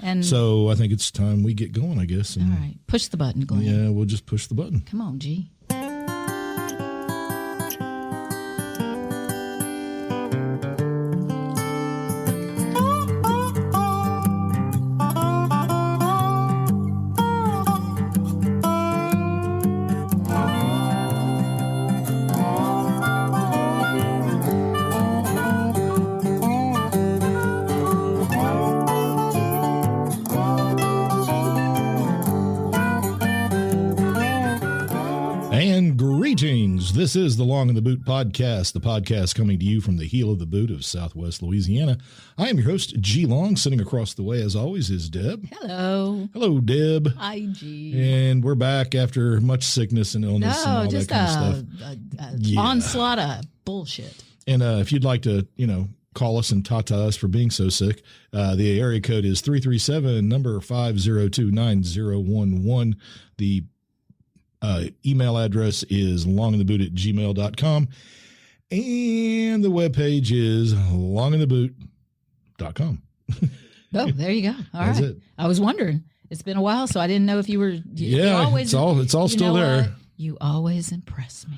And so I think it's time we get going, I guess. And, all right. Push the button, Glenn. Yeah, we'll just push the button. Come on, G. Greetings. This is the Long in the Boot podcast, the podcast coming to you from the heel of the boot of Southwest Louisiana. I am your host, G Long. Sitting across the way, as always, is Deb. Hello. Hello, Deb. Hi, G. And we're back after much sickness and illness and all that kind of stuff. Onslaught of bullshit. And if you'd like to, call us and ta-ta us for being so sick, the area code is 337, number 502-9011. The email address is longintheboot@gmail.com, and the webpage is longintheboot.com. Oh, there you go. All That's right. it. I was wondering. It's been a while, so I didn't know if you were. It's all still there. What? You always impress me.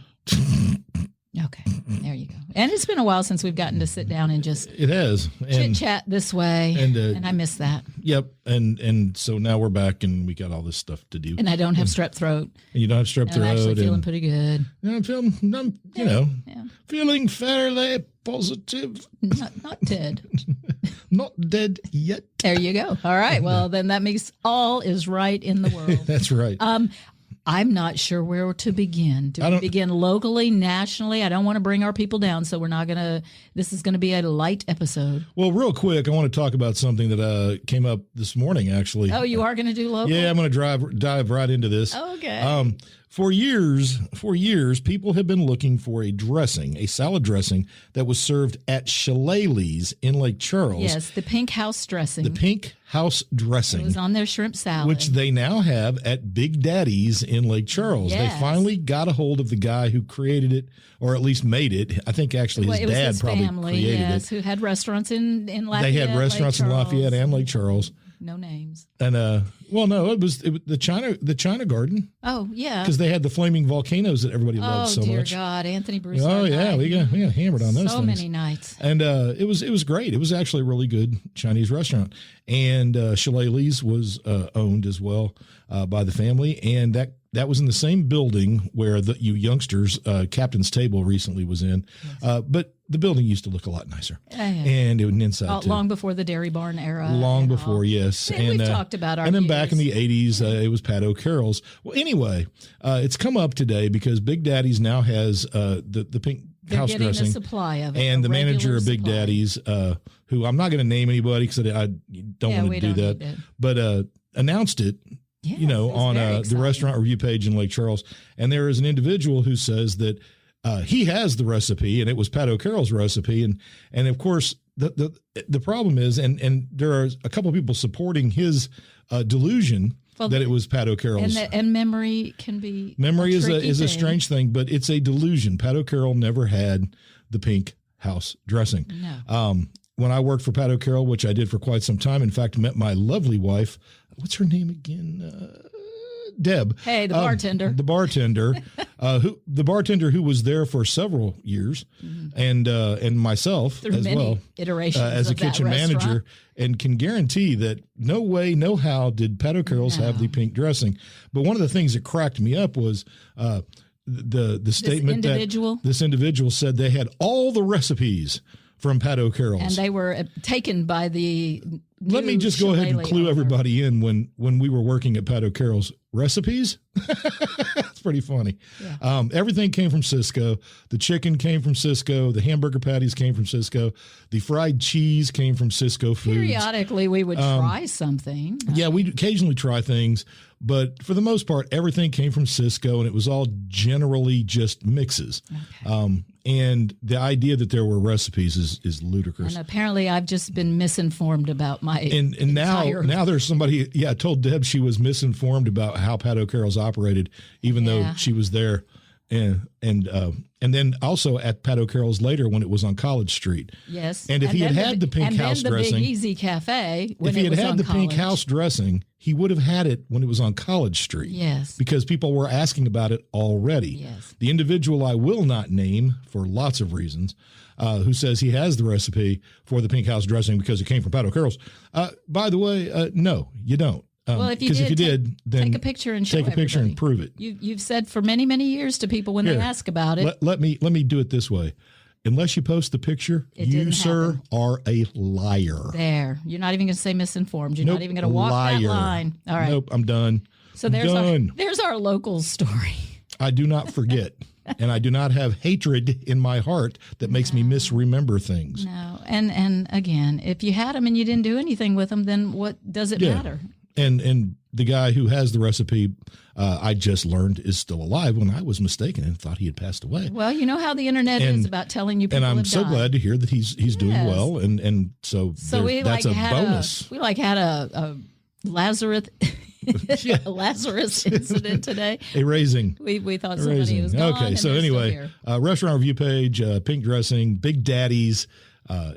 Okay, there you go. And it's been a while since we've gotten to sit down and just chit chat this way, and I miss that. Yep, and so now we're back, and we got all this stuff to do. And I don't have strep throat. And you don't have strep throat. I'm actually feeling pretty good. I'm feeling fairly positive. Not dead. Not dead yet. There you go. All right. Well, then that means all is right in the world. That's right. I'm not sure where to begin. Do we begin locally, nationally? I don't want to bring our people down, so we're not going to. This is going to be a light episode. Well, real quick, I want to talk about something that came up this morning, actually. Oh, you are going to do local? Yeah, I'm going to dive right into this. Okay. For years, people have been looking for a salad dressing that was served at Shillelagh's in Lake Charles. Yes, the pink house dressing. The pink house dressing. It was on their shrimp salad. Which they now have at Big Daddy's in Lake Charles. Yes. They finally got a hold of the guy who created it, or at least made it. I think actually his dad probably created it. Who had restaurants in Lafayette. They had restaurants in Lafayette and Lake Charles. No names. And it was the China Garden. Oh yeah, because they had the flaming volcanoes that everybody loved so much. Oh dear God, Anthony Bruce. Oh yeah, we got hammered on those so things. many nights. And it was great. It was actually a really good Chinese restaurant. And Shillelagh's was owned as well by the family, and that was in the same building where you youngsters Captain's Table recently was in. Yes. But the building used to look a lot nicer. And it was an inside too. Long before the Dairy Barn era. Long before, yes. And we've talked about our And then views. back in the 80s, it was Pat O'Carroll's. Well, anyway, it's come up today because Big Daddy's now has the pink house dressing. They're getting a supply of it. And the manager of Big Daddy's, who I'm not going to name anybody because I don't want to do that, but announced it. Yes, on the restaurant review page in Lake Charles. And there is an individual who says that he has the recipe and it was Pat O'Carroll's recipe. And of course, the problem is, and there are a couple of people supporting his delusion that it was Pat O'Carroll's. And memory can be is a strange thing, but it's a delusion. Pat O'Carroll never had the pink house dressing. No. When I worked for Pat O'Carroll, which I did for quite some time, in fact, met my lovely wife. What's her name again? Deb. Hey, the bartender. The bartender who was there for several years, and myself through as many well, iterations as a kitchen manager, and can guarantee that no way, no how did Pat O'Carroll's have the pink dressing. But one of the things that cracked me up was the statement that this individual said they had all the recipes from Pat O'Carroll's. And they were taken by the Let me just go ahead and clue everybody in when we were working at Pat O'Carroll's. Recipes? It's pretty funny. Yeah. Everything came from Cisco. The chicken came from Cisco. The hamburger patties came from Cisco. The fried cheese came from Cisco Foods. Periodically, we would try something. Yeah, we'd occasionally try things. But for the most part, everything came from Cisco, and it was all generally just mixes. Okay. And the idea that there were recipes is ludicrous. And apparently, I've just been misinformed about my and now there's somebody. Yeah, I told Deb she was misinformed about how Pat O'Carroll's operated, even though she was there And then also at Pat O'Carroll's later when it was on College Street. Yes. And if he had had the pink house dressing, Big Easy Cafe, when if he it was had on the pink College. house dressing, he would have had it when it was on College Street. Yes. Because people were asking about it already. Yes. The individual I will not name for lots of reasons, who says he has the recipe for the pink house dressing because it came from Pat O'Carroll's. By the way, no, you don't. Well, if you did, then take a picture and show take a picture everybody. And prove it. You've said for many, many years to people when they ask about it. Let me do it this way. Unless you post the picture, you, sir, are a liar. There. You're not even going to say misinformed. You're not even going to walk that line. All right. Nope, I'm done. So there's our local story. I do not forget. And I do not have hatred in my heart that makes me misremember things. No. And again, if you had them and you didn't do anything with them, then what does it matter? And the guy who has the recipe, I just learned is still alive when I was mistaken and thought he had passed away. Well, you know how the internet is about telling you people and I'm have so died. Glad to hear that he's doing well. And so that's a bonus. We had a Lazarus Lazarus incident today. A raising. We thought somebody was gone. Okay, so anyway, restaurant review page, pink dressing, Big Daddy's.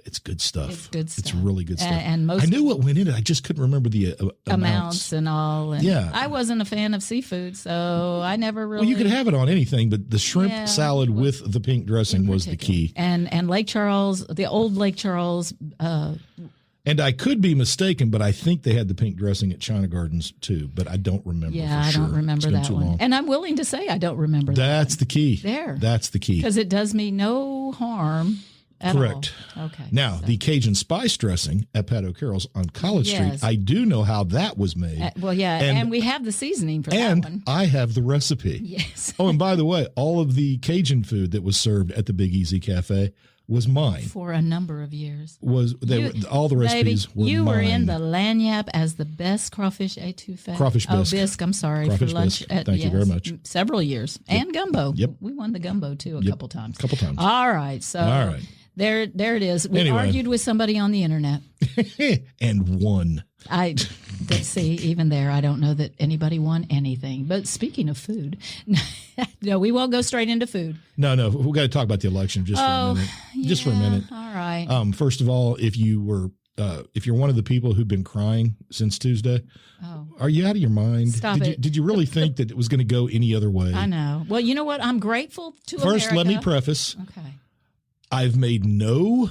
It's good stuff. It's good stuff. It's really good stuff. And I knew what went in it. I just couldn't remember the amounts and all. And I wasn't a fan of seafood, so I never really. Well, you could have it on anything, but the shrimp salad with the pink dressing was the key. And Lake Charles, the old Lake Charles. And I could be mistaken, but I think they had the pink dressing at China Gardens too, but I don't remember. Yeah, I don't remember that one. Long. And I'm willing to say I don't remember that. That's the key. That's the key. Because it does me no harm. Correct. Okay. Now, the Cajun spice dressing at Pat O'Carroll's on College Street, I do know how that was made. And we have the seasoning for that one. And I have the recipe. Yes. Oh, and by the way, all of the Cajun food that was served at the Big Easy Cafe was mine. For a number of years. All the recipes were mine. You were in the lagniappe as the best crawfish etouffee. Crawfish bisque. Bisque, I'm sorry. Crawfish for lunch. Thank you very much. Several years. Yep. And gumbo. Yep. We won the gumbo, too, a couple times. All right. So there it is. We argued with somebody on the internet. And won. See, even there, I don't know that anybody won anything. But speaking of food, no, we won't go straight into food. No, we've got to talk about the election just for a minute. Just for a minute. All right. First of all, if you're one of the people who've been crying since Tuesday, are you out of your mind? Stop it. Did you really think that it was going to go any other way? I know. Well, you know what? I'm grateful to First, America. let me preface. Okay. I've made no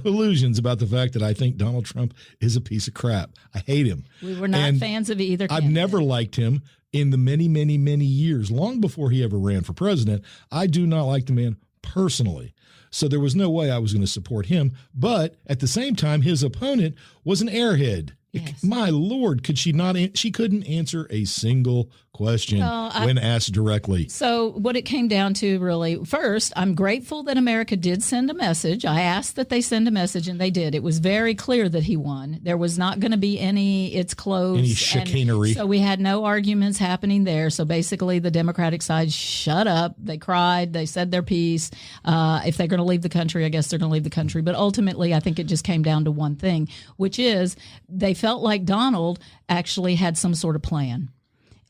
illusions about the fact that I think Donald Trump is a piece of crap. I hate him. We were not fans of either candidate. I've never liked him in the many, many, many years, long before he ever ran for president. I do not like the man personally. So there was no way I was going to support him. But at the same time, his opponent was an airhead. Yes. My Lord, could she not? She couldn't answer a single question when asked directly. So what it came down to, really, first, I'm grateful that America did send a message. I asked that they send a message, and they did. It was very clear that he won. There was not going to be it's close. Any chicanery. So we had no arguments happening there. So basically, the Democratic side shut up. They cried. They said their piece. If they're going to leave the country, I guess they're going to leave the country. But ultimately, I think it just came down to one thing, which is they felt like Donald actually had some sort of plan.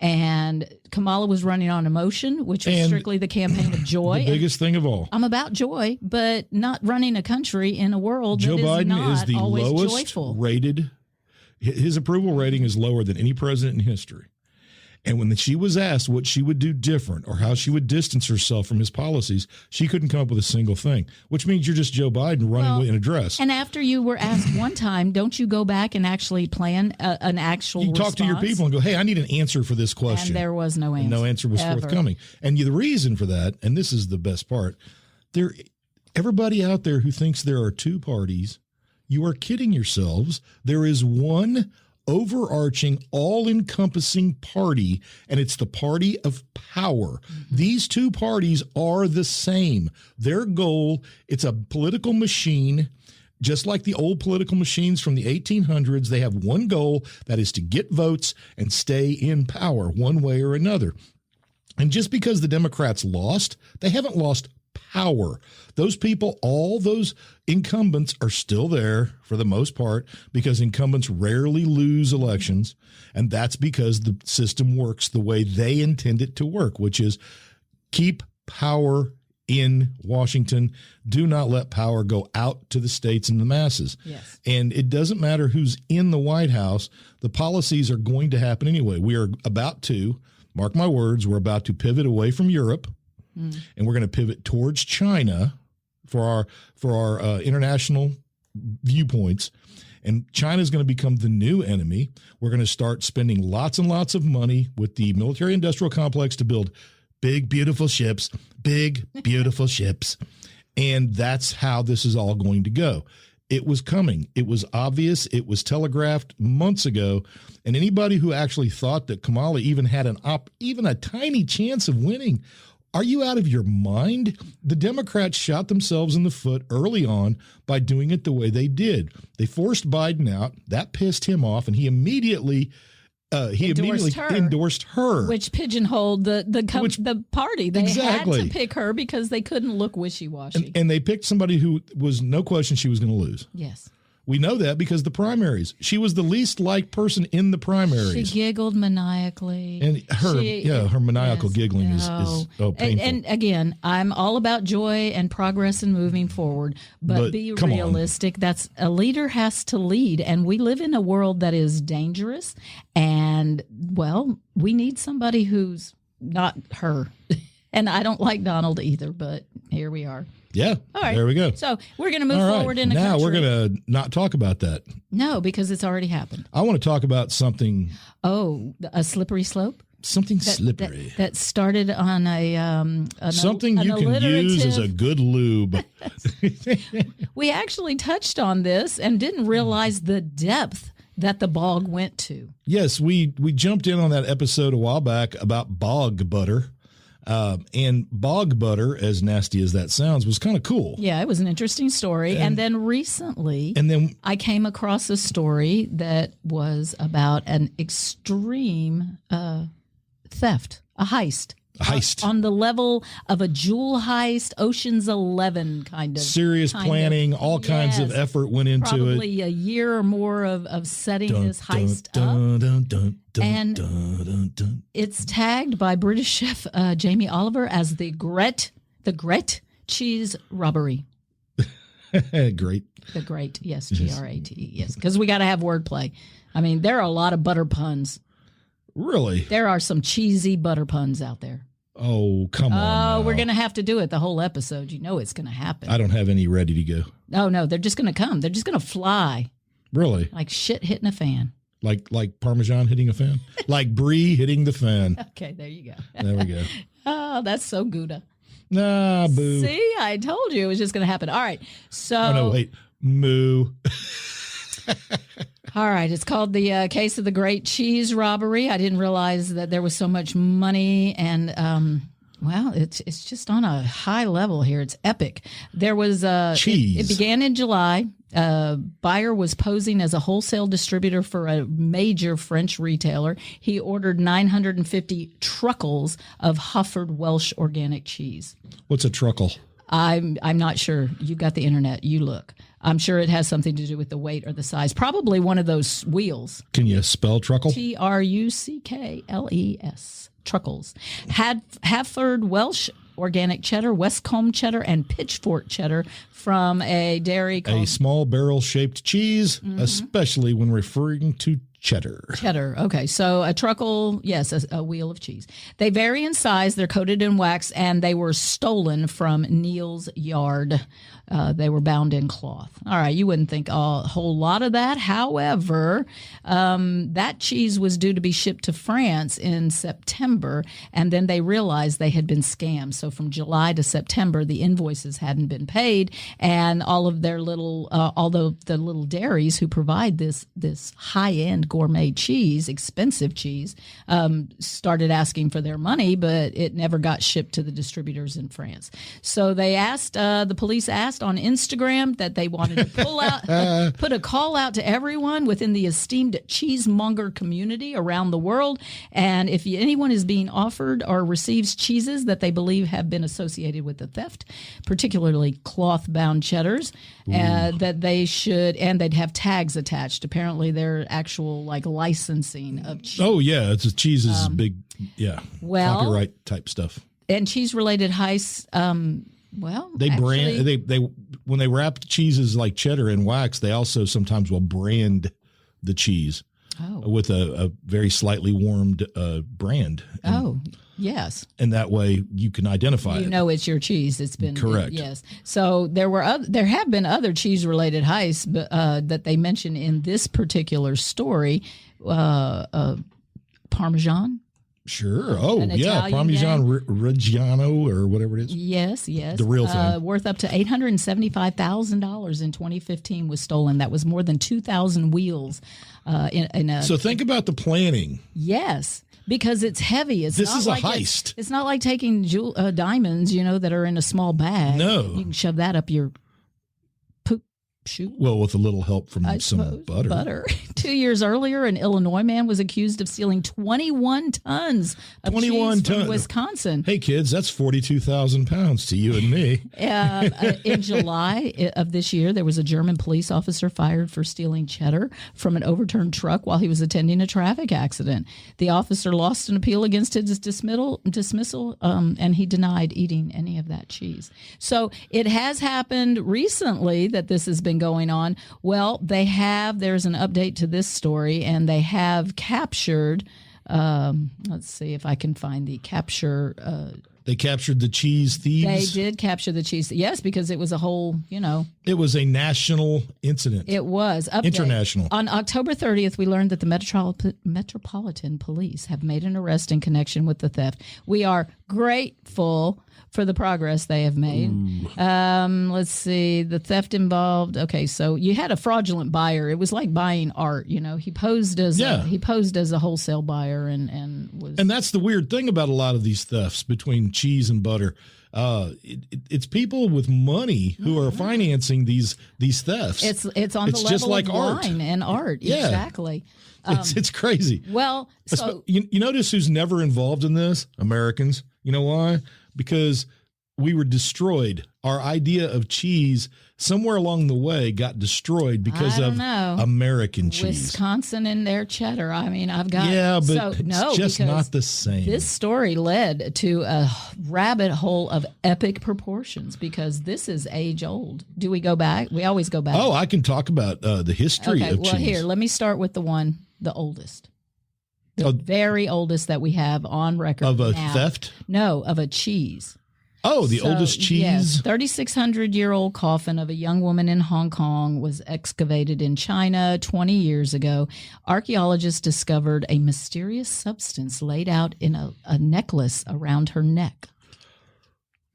And Kamala was running on emotion, which was strictly the campaign of joy. The biggest thing of all. I'm about joy, but not running a country in a world Joe that Biden is not is the always lowest joyful. rated. His approval rating is lower than any president in history. And when she was asked what she would do different or how she would distance herself from his policies, she couldn't come up with a single thing, which means you're just Joe Biden running in a dress. And after you were asked one time, don't you go back and actually plan an actual response? You talk to your people and go, hey, I need an answer for this question. And there was no answer. And no answer was forthcoming. And the reason for that, and this is the best part, everybody out there who thinks there are two parties, you are kidding yourselves. There is one overarching, all-encompassing party, and it's the party of power. Mm-hmm. These two parties are the same. Their goal, it's a political machine, just like the old political machines from the 1800s. They have one goal, that is to get votes and stay in power one way or another. And just because the Democrats lost, they haven't lost power. Those people, all those incumbents are still there for the most part because incumbents rarely lose elections. And that's because the system works the way they intend it to work, which is Keep power in Washington. Do not let power go out to the states and the masses. Yes. And it doesn't matter who's in the White House. The policies are going to happen anyway. We are about to, mark my words, we're about to pivot away from Europe, and we're going to pivot towards China for our international viewpoints. And China is going to become the new enemy. We're going to start spending lots and lots of money with the military industrial complex to build big, beautiful ships, And that's how this is all going to go. It was coming. It was obvious. It was telegraphed months ago. And anybody who actually thought that Kamala even had even a tiny chance of winning, are you out of your mind? The Democrats shot themselves in the foot early on by doing it the way they did. They forced Biden out. That pissed him off, and he immediately endorsed her, which pigeonholed the party. They had to pick her because they couldn't look wishy-washy. And they picked somebody who was no question she was going to lose. Yes. We know that because the primaries. She was the least liked person in the primaries. She giggled maniacally. And her maniacal giggling is painful. And again, I'm all about joy and progress and moving forward, but be realistic. A leader has to lead, and we live in a world that is dangerous, and, well, we need somebody who's not her. And I don't like Donald either, but here we are. Yeah. All right. There we go. So we're going to move forward in a country. Now we're going to not talk about that. No, because it's already happened. I want to talk about something. Oh, a slippery slope? Something slippery. That started on something you can use as a good lube. We actually touched on this and didn't realize the depth that the bog went to. Yes, we jumped in on that episode a while back about bog butter. And bog butter, as nasty as that sounds, was kind of cool. Yeah, it was an interesting story. And then recently, I came across a story that was about an extreme theft, a heist. On the level of a jewel heist, Ocean's 11 kind of. Serious planning, all kinds of effort went into it. Probably a year or more of setting this heist up. And it's tagged by British chef Jamie Oliver as the Grate cheese robbery. Great. The Great, yes, Grate, yes. Because we got to have wordplay. I mean, there are a lot of butter puns. Really? There are some cheesy butter puns out there. Oh, come on. Oh, we're going to have to do it the whole episode. You know it's going to happen. I don't have any ready to go. Oh, no, they're just going to come. They're just going to fly. Really? Like shit hitting a fan. Like Parmesan hitting a fan? Like Brie hitting the fan. Okay, there you go. There we go. Oh, that's so Gouda. Nah, boo. See, I told you it was just going to happen. All right, so. Oh, no, wait. Moo. All right, it's called the case of the Great Cheese Robbery. I didn't realize that there was so much money, and well, it's just on a high level here. It's epic. There was cheese. It began in July. Buyer was posing as a wholesale distributor for a major French retailer. He ordered 950 truckles of Hufford Welsh organic cheese. What's a truckle? I'm not sure. You got the internet. You look. I'm sure it has something to do with the weight or the size. Probably one of those wheels. Can you spell truckle? Truckles. Truckles. Hafford Welsh organic cheddar, Westcombe cheddar, and Pitchfork cheddar from a dairy called... A small barrel-shaped cheese, especially when referring to cheddar. Cheddar. Okay. So a truckle, yes, a wheel of cheese. They vary in size. They're coated in wax, and they were stolen from Neil's yard. They were bound in cloth. All right. You wouldn't think a whole lot of that. However, that cheese was due to be shipped to France in September, and then they realized they had been scammed. So from July to September, the invoices hadn't been paid, and all of their little, although the little dairies who provide this high-end gourmet cheese, expensive cheese, started asking for their money, but it never got shipped to the distributors in France. So they asked, the police asked on Instagram that they wanted to put a call out to everyone within the esteemed cheesemonger community around the world. And if anyone is being offered or receives cheeses that they believe have been associated with the theft, particularly cloth-bound cheddars, that they should, and they'd have tags attached. Apparently, they're actual like licensing of cheese. Oh yeah, cheese is big, well, copyright type stuff. And cheese-related heists, well, They brand they when they wrap cheeses like cheddar in wax, they also sometimes will brand the cheese with a very slightly warmed brand. Yes. And that way you can identify it. You know it's your cheese. It's been correct. Yes. So there have been other cheese-related heists that they mention in this particular story. Parmesan. Sure. Oh, An yeah. Italian Parmesan Reggiano or whatever it is. Yes. The real thing. Worth up to $875,000 in 2015 was stolen. That was more than 2,000 wheels. So think about the planning. Yes. Because it's heavy. This is a heist. It's not like taking diamonds, that are in a small bag. No. You can shove that up your poop chute. Well, with a little help from some butter. 2 years earlier, an Illinois man was accused of stealing 21 tons of cheese from Wisconsin. Hey, kids, that's 42,000 pounds to you and me. In July of this year, there was a German police officer fired for stealing cheddar from an overturned truck while he was attending a traffic accident. The officer lost an appeal against his dismissal, and he denied eating any of that cheese. So it has happened recently that this has been going on. Well, there's an update to this story, and they have captured, let's see if I can find the capture. They captured the cheese thieves. They did capture the cheese. Yes, because it was a whole, It was a national incident. It was. Update. International. On October 30th, we learned that the Metropolitan Police have made an arrest in connection with the theft. We are grateful for the progress they have made. Let's see. The theft involved. Okay, so you had a fraudulent buyer. It was like buying art. He posed as a wholesale buyer and was. And that's the weird thing about a lot of these thefts between cheese and butter. It's people with money who are financing these thefts. It's on the level just like of art. wine and art. Yeah. Exactly. It's crazy. Well, so you notice who's never involved in this? Americans. You know why? Because we were destroyed. Our idea of cheese somewhere along the way got destroyed because of American cheese. Wisconsin and their cheddar. I mean, I've got it's just not the same. This story led to a rabbit hole of epic proportions because this is age old. Do we go back? We always go back. Oh, I can talk about the history of cheese. Well, here, let me start with the oldest. The very oldest that we have on record of a now. theft? No, of a cheese. Oh, the oldest cheese? Yes, 3,600-year-old coffin of a young woman in Hong Kong was excavated in China 20 years ago. Archaeologists discovered a mysterious substance laid out in a necklace around her neck.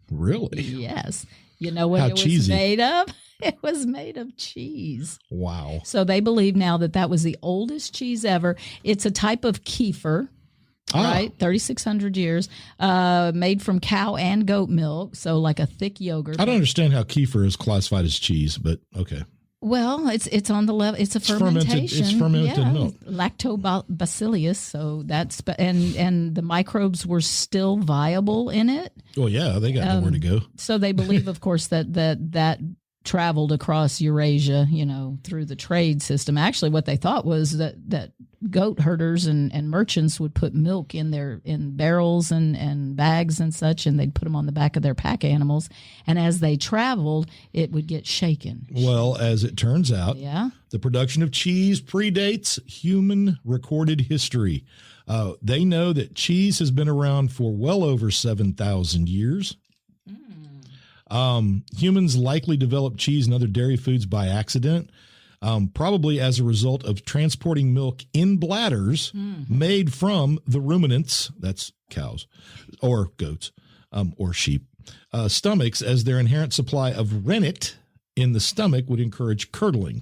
Really? Yes. You know what was made of? It was made of cheese. Wow. So they believe now that was the oldest cheese ever. It's a type of kefir. Right, 3,600 years, made from cow and goat milk, so like a thick yogurt. I don't understand how kefir is classified as cheese, but okay. Well, it's on the level. It's a fermentation. It's fermented milk. Lactobacillus. So that's and the microbes were still viable in it. Well, yeah, they got nowhere to go. So they believe, of course, that traveled across Eurasia, through the trade system. Actually, what they thought was that goat herders and merchants would put milk in barrels and bags and such, and they'd put them on the back of their pack animals. And as they traveled, it would get shaken. Well, as it turns out, the production of cheese predates human recorded history. They know that cheese has been around for well over 7,000 years. Humans likely developed cheese and other dairy foods by accident, probably as a result of transporting milk in bladders made from the ruminants, that's cows or goats or sheep, stomachs, as their inherent supply of rennet in the stomach would encourage curdling.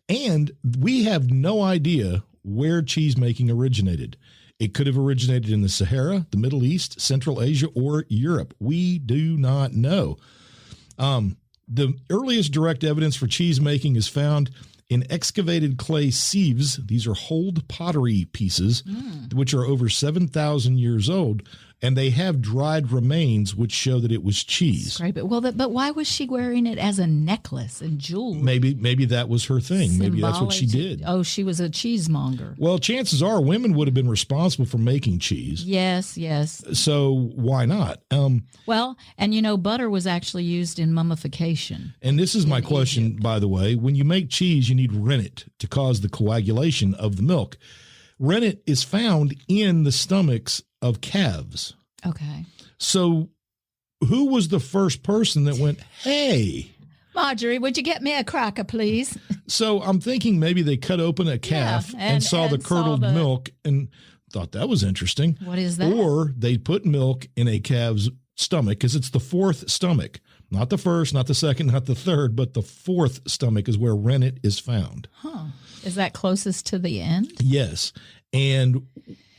And we have no idea where cheese making originated. It could have originated in the Sahara, the Middle East, Central Asia, or Europe. We do not know. The earliest direct evidence for cheese making is found in excavated clay sieves. These are hold pottery pieces, which are over 7,000 years old, and they have dried remains which show that it was cheese. Right, but why was she wearing it as a necklace and jewelry? Maybe that was her thing. Maybe that's what she did. Oh, she was a cheesemonger. Well, chances are women would have been responsible for making cheese. Yes. So why not? Well, and butter was actually used in mummification. And this is my question, Egypt. by the way. When you make cheese, you need rennet to cause the coagulation of the milk. Rennet is found in the stomachs of calves. Okay. So who was the first person that went, hey, Marjorie, would you get me a cracker, please? So I'm thinking maybe they cut open a calf and saw the curdled milk and thought that was interesting. What is that? Or they put milk in a calf's stomach because it's the fourth stomach. Not the first, not the second, not the third, but the fourth stomach is where rennet is found. Huh. Is that closest to the end? Yes. And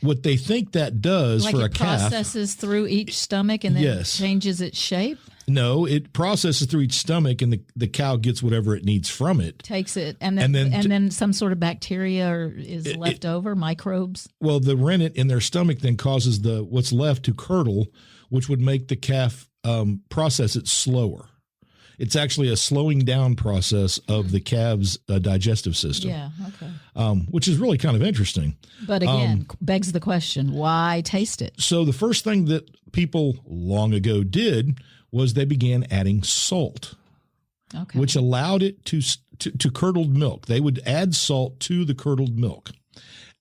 what they think that does for a calf. It processes through each stomach and then changes its shape? No, it processes through each stomach and the cow gets whatever it needs from it. Takes it and then some sort of bacteria is left over, microbes. Well, the rennet in their stomach then causes what's left to curdle, which would make the calf process it slower. It's actually a slowing down process of the calf's digestive system. Yeah, okay. Which is really kind of interesting. But again, begs the question, why taste it? So the first thing that people long ago did was they began adding salt, which allowed it to curdled milk. They would add salt to the curdled milk.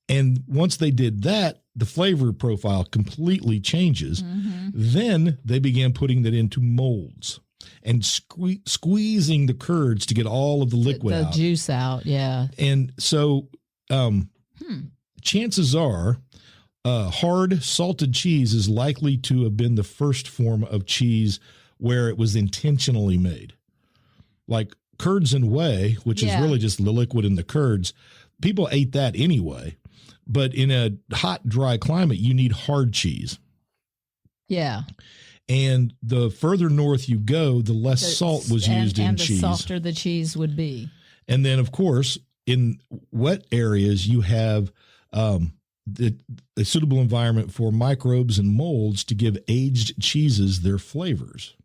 And once they did that, the flavor profile completely changes. Mm-hmm. Then they began putting that into molds and squeezing the curds to get all of the liquid out. The juice out, yeah. And so chances are hard salted cheese is likely to have been the first form of cheese where it was intentionally made. Like curds and whey, which is really just the liquid in the curds, people ate that anyway. But in a hot, dry climate, you need hard cheese. Yeah. And the further north you go, the less salt was used in cheese. And the softer the cheese would be. And then, of course, in wet areas, you have a suitable environment for microbes and molds to give aged cheeses their flavors.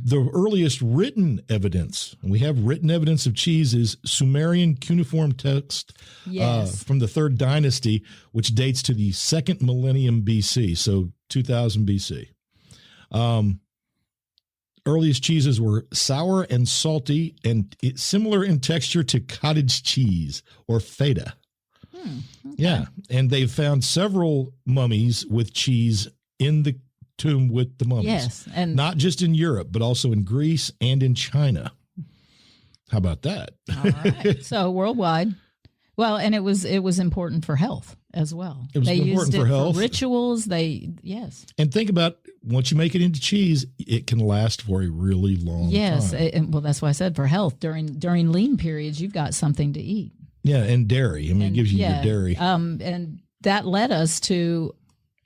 The earliest written evidence, and we have written evidence of cheese, is Sumerian cuneiform text from the 3rd dynasty, which dates to the 2nd millennium BC, so 2000 BC. Earliest cheeses were sour and salty and similar in texture to cottage cheese or feta. Okay. Yeah, and they've found several mummies with cheese in the tomb with the mummies. Yes, and not just in Europe, but also in Greece and in China. How about that? All right. So worldwide. Well, and it was important for health as well. It was important for health. For rituals. And think about once you make it into cheese, it can last for a really long time. Yes, well, that's why I said for health during lean periods, you've got something to eat. Yeah, and dairy. I mean, it gives you your dairy. And that led us to,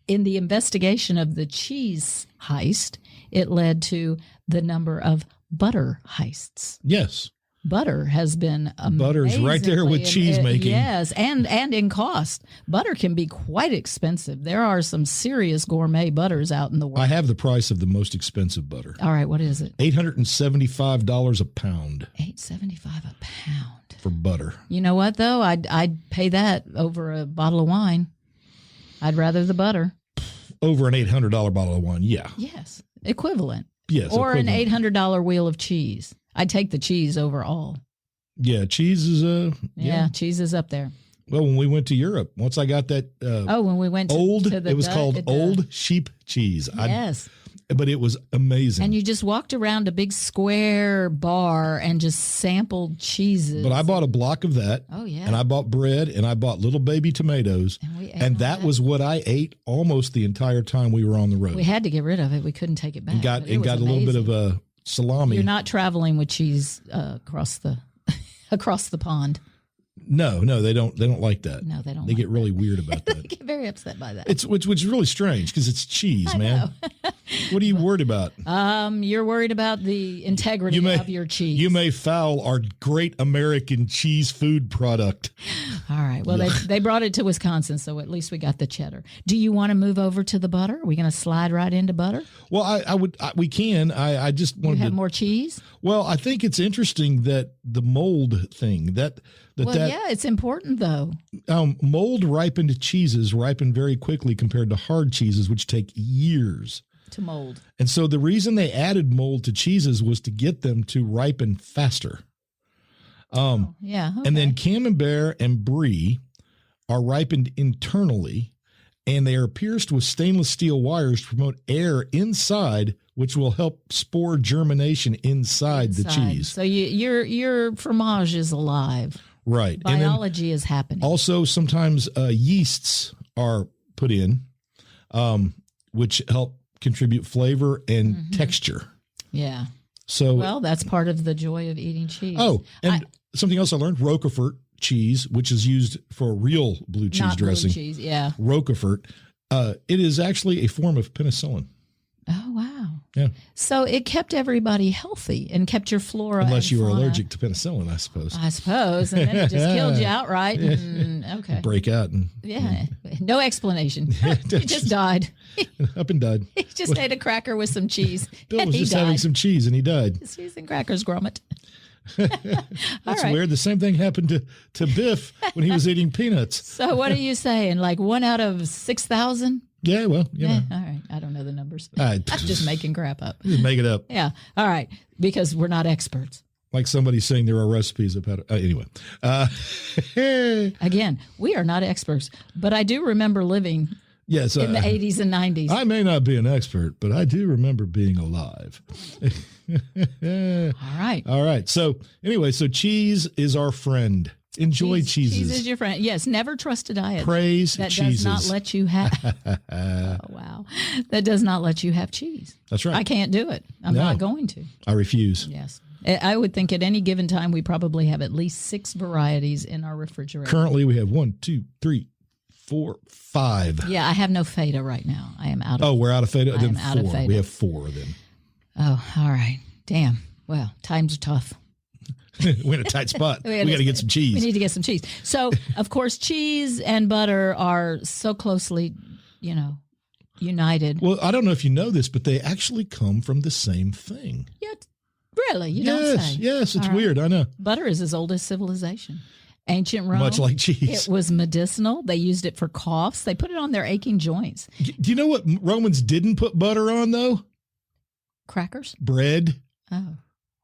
in the investigation of the cheese heist, it led to the number of butter heists. Yes. Butter has been Butter's right there with cheese making. Yes, and in cost. Butter can be quite expensive. There are some serious gourmet butters out in the world. I have the price of the most expensive butter. All right, what is it? $875 a pound. $875 a pound. For butter. You know what, though? I'd pay that over a bottle of wine. I'd rather the butter. Over an $800 bottle of wine, yeah. Yes, equivalent. Yes, or equivalent. an $800 wheel of cheese. I'd take the cheese over all. Yeah, cheese is cheese is up there. Well, when we went to Europe, once I got that when we went to the it was called Old Sheep Cheese. Yes. But it was amazing. And you just walked around a big square bar and just sampled cheeses. But I bought a block of that. Oh, yeah. And I bought bread and I bought little baby tomatoes. And that was what I ate almost the entire time we were on the road. We had to get rid of it. We couldn't take it back. And got a little bit of a salami. You're not traveling with cheese across the pond. No, they don't like that. No, they don't. They get really weird about that. They get very upset by that. It's which is really strange because it's cheese, man. What are you worried about? You're worried about the integrity of your cheese. You may foul our great American cheese food product. All right. Well, they brought it to Wisconsin, so at least we got the cheddar. Do you want to move over to the butter? Are we going to slide right into butter? Well, we can. I just wanted to have more cheese. Well, I think it's interesting that the mold thing yeah, it's important though. Mold ripened cheeses ripen very quickly compared to hard cheeses, which take years to mold. And so the reason they added mold to cheeses was to get them to ripen faster. Okay. And then Camembert and Brie are ripened internally, and they are pierced with stainless steel wires to promote air inside, which will help spore germination inside the cheese. So your fromage is alive. Right. Biology is happening. Also, sometimes yeasts are put in, which help contribute flavor and texture. Yeah. So, well, that's part of the joy of eating cheese. Oh, and something else I learned, Roquefort cheese, which is used for real blue cheese dressing. Blue cheese, yeah. Roquefort. It is actually a form of penicillin. Oh, wow. Yeah. So it kept everybody healthy and kept your flora. Unless you were allergic to penicillin, I suppose. And then it just killed you outright. Okay. Break out. And, no explanation. He just died. Up and died. He just ate a cracker with some cheese. Bill was just having some cheese and he died. Cheese and crackers, grommet. That's weird. The same thing happened to Biff when he was eating peanuts. So what are you saying? Like 1 out of 6,000? Yeah, well, all right. I don't know the numbers. I'm just making crap up. Just make it up. Yeah. All right. Because we're not experts. Like somebody saying there are recipes about it. Anyway. Again, we are not experts, but I do remember living in the 80s and 90s. I may not be an expert, but I do remember being alive. All right. So anyway, cheese is our friend. Enjoy cheeses. Cheese is your friend. Yes, never trust a diet. Praise that cheeses. does not let you have. Oh, wow. That does not let you have cheese. That's right. I can't do it. I'm not going to. I refuse. Yes. I would think at any given time we probably have at least 6 varieties in our refrigerator. Currently we have 1, 2, 3, 4, 5. Yeah, I have no feta right now. I am out of. Oh, we're out of feta. I am out of feta. We have 4 then. Oh, all right. Damn. Well, times are tough. We're in a tight spot. We got to get some cheese. We need to get some cheese. So, of course, cheese and butter are so closely, united. Well, I don't know if you know this, but they actually come from the same thing. Yeah, really? You don't say? Yes, it's weird. I know. Butter is as old as civilization. Ancient Rome. Much like cheese. It was medicinal. They used it for coughs. They put it on their aching joints. Do you know what Romans didn't put butter on, though? Crackers? Bread. Oh.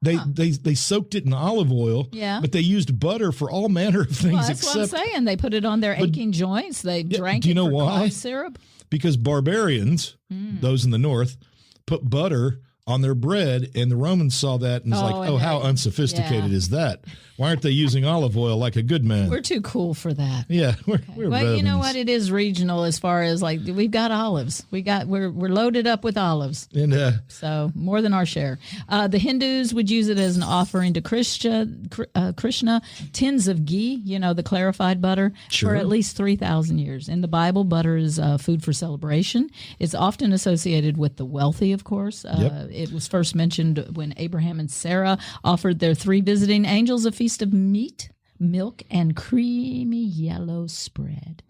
They soaked it in olive oil, but they used butter for all manner of things. Well, that's what I'm saying. They put it on their aching joints. They drank it for cough syrup. Because barbarians, those in the north, put butter on their bread, and the Romans saw that and was how unsophisticated is that? Why aren't they using olive oil like a good man? We're too cool for that. Yeah, we're well, Romans. You know what? It is regional as far as we've got olives. We're loaded up with olives, and so more than our share. The Hindus would use it as an offering to Krishna. Tins of ghee, the clarified butter, for at least 3,000 years. In the Bible, butter is food for celebration. It's often associated with the wealthy, of course. It was first mentioned when Abraham and Sarah offered their 3 visiting angels a feast of meat, milk, and creamy yellow spread.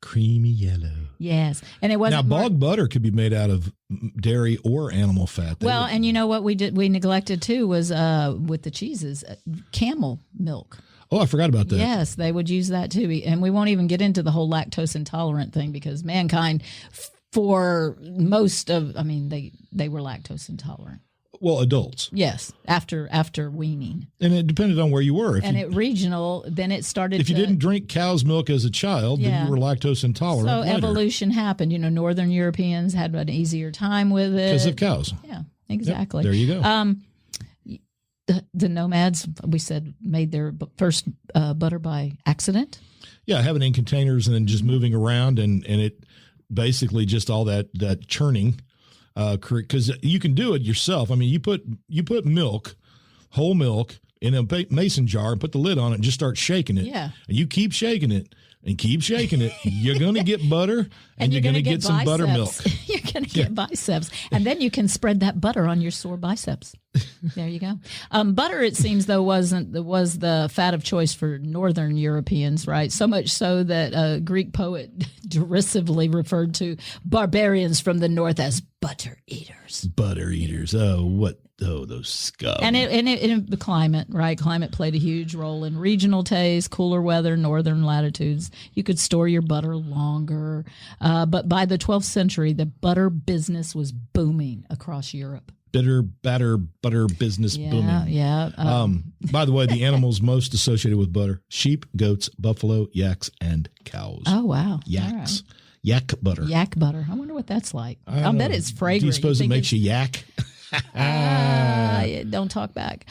Creamy yellow. Yes. And it wasn't. Now, bog butter could be made out of dairy or animal fat. Well, and you know what we neglected too was with the cheeses, camel milk. Oh, I forgot about that. Yes, they would use that too. And we won't even get into the whole lactose intolerant thing because mankind, for most of, they were lactose intolerant. Well, adults. Yes, after weaning. And it depended on where you were. Regional, then it started. If you didn't drink cow's milk as a child, then you were lactose intolerant. So evolution happened. Northern Europeans had an easier time with it. Because of cows. Yeah, exactly. Yep, there you go. The nomads, we said, made their first butter by accident. Yeah, having it in containers and then just moving around and it basically just all that churning. Because you can do it yourself. You put milk, whole milk, in a mason jar and put the lid on it and just start shaking it. Yeah. And you keep shaking it and keep shaking it. You're going to get butter and you're going to get some buttermilk. You're going to get biceps. And then you can spread that butter on your sore biceps. There you go. Butter, it seems, though, was the fat of choice for Northern Europeans, right? So much so that a Greek poet derisively referred to barbarians from the north as butter eaters. Butter eaters. Oh, those scum. And the climate, right? Climate played a huge role in regional taste, cooler weather, northern latitudes. You could store your butter longer. But by the 12th century, the butter business was booming across Europe. Butter business booming. Yeah. By the way, the animals most associated with butter: sheep, goats, buffalo, yaks, and cows. Oh, wow. Yaks. Right. Yak butter. Yak butter. I wonder what that's like. I bet it's fragrant. Do you suppose it makes you yak? Don't talk back.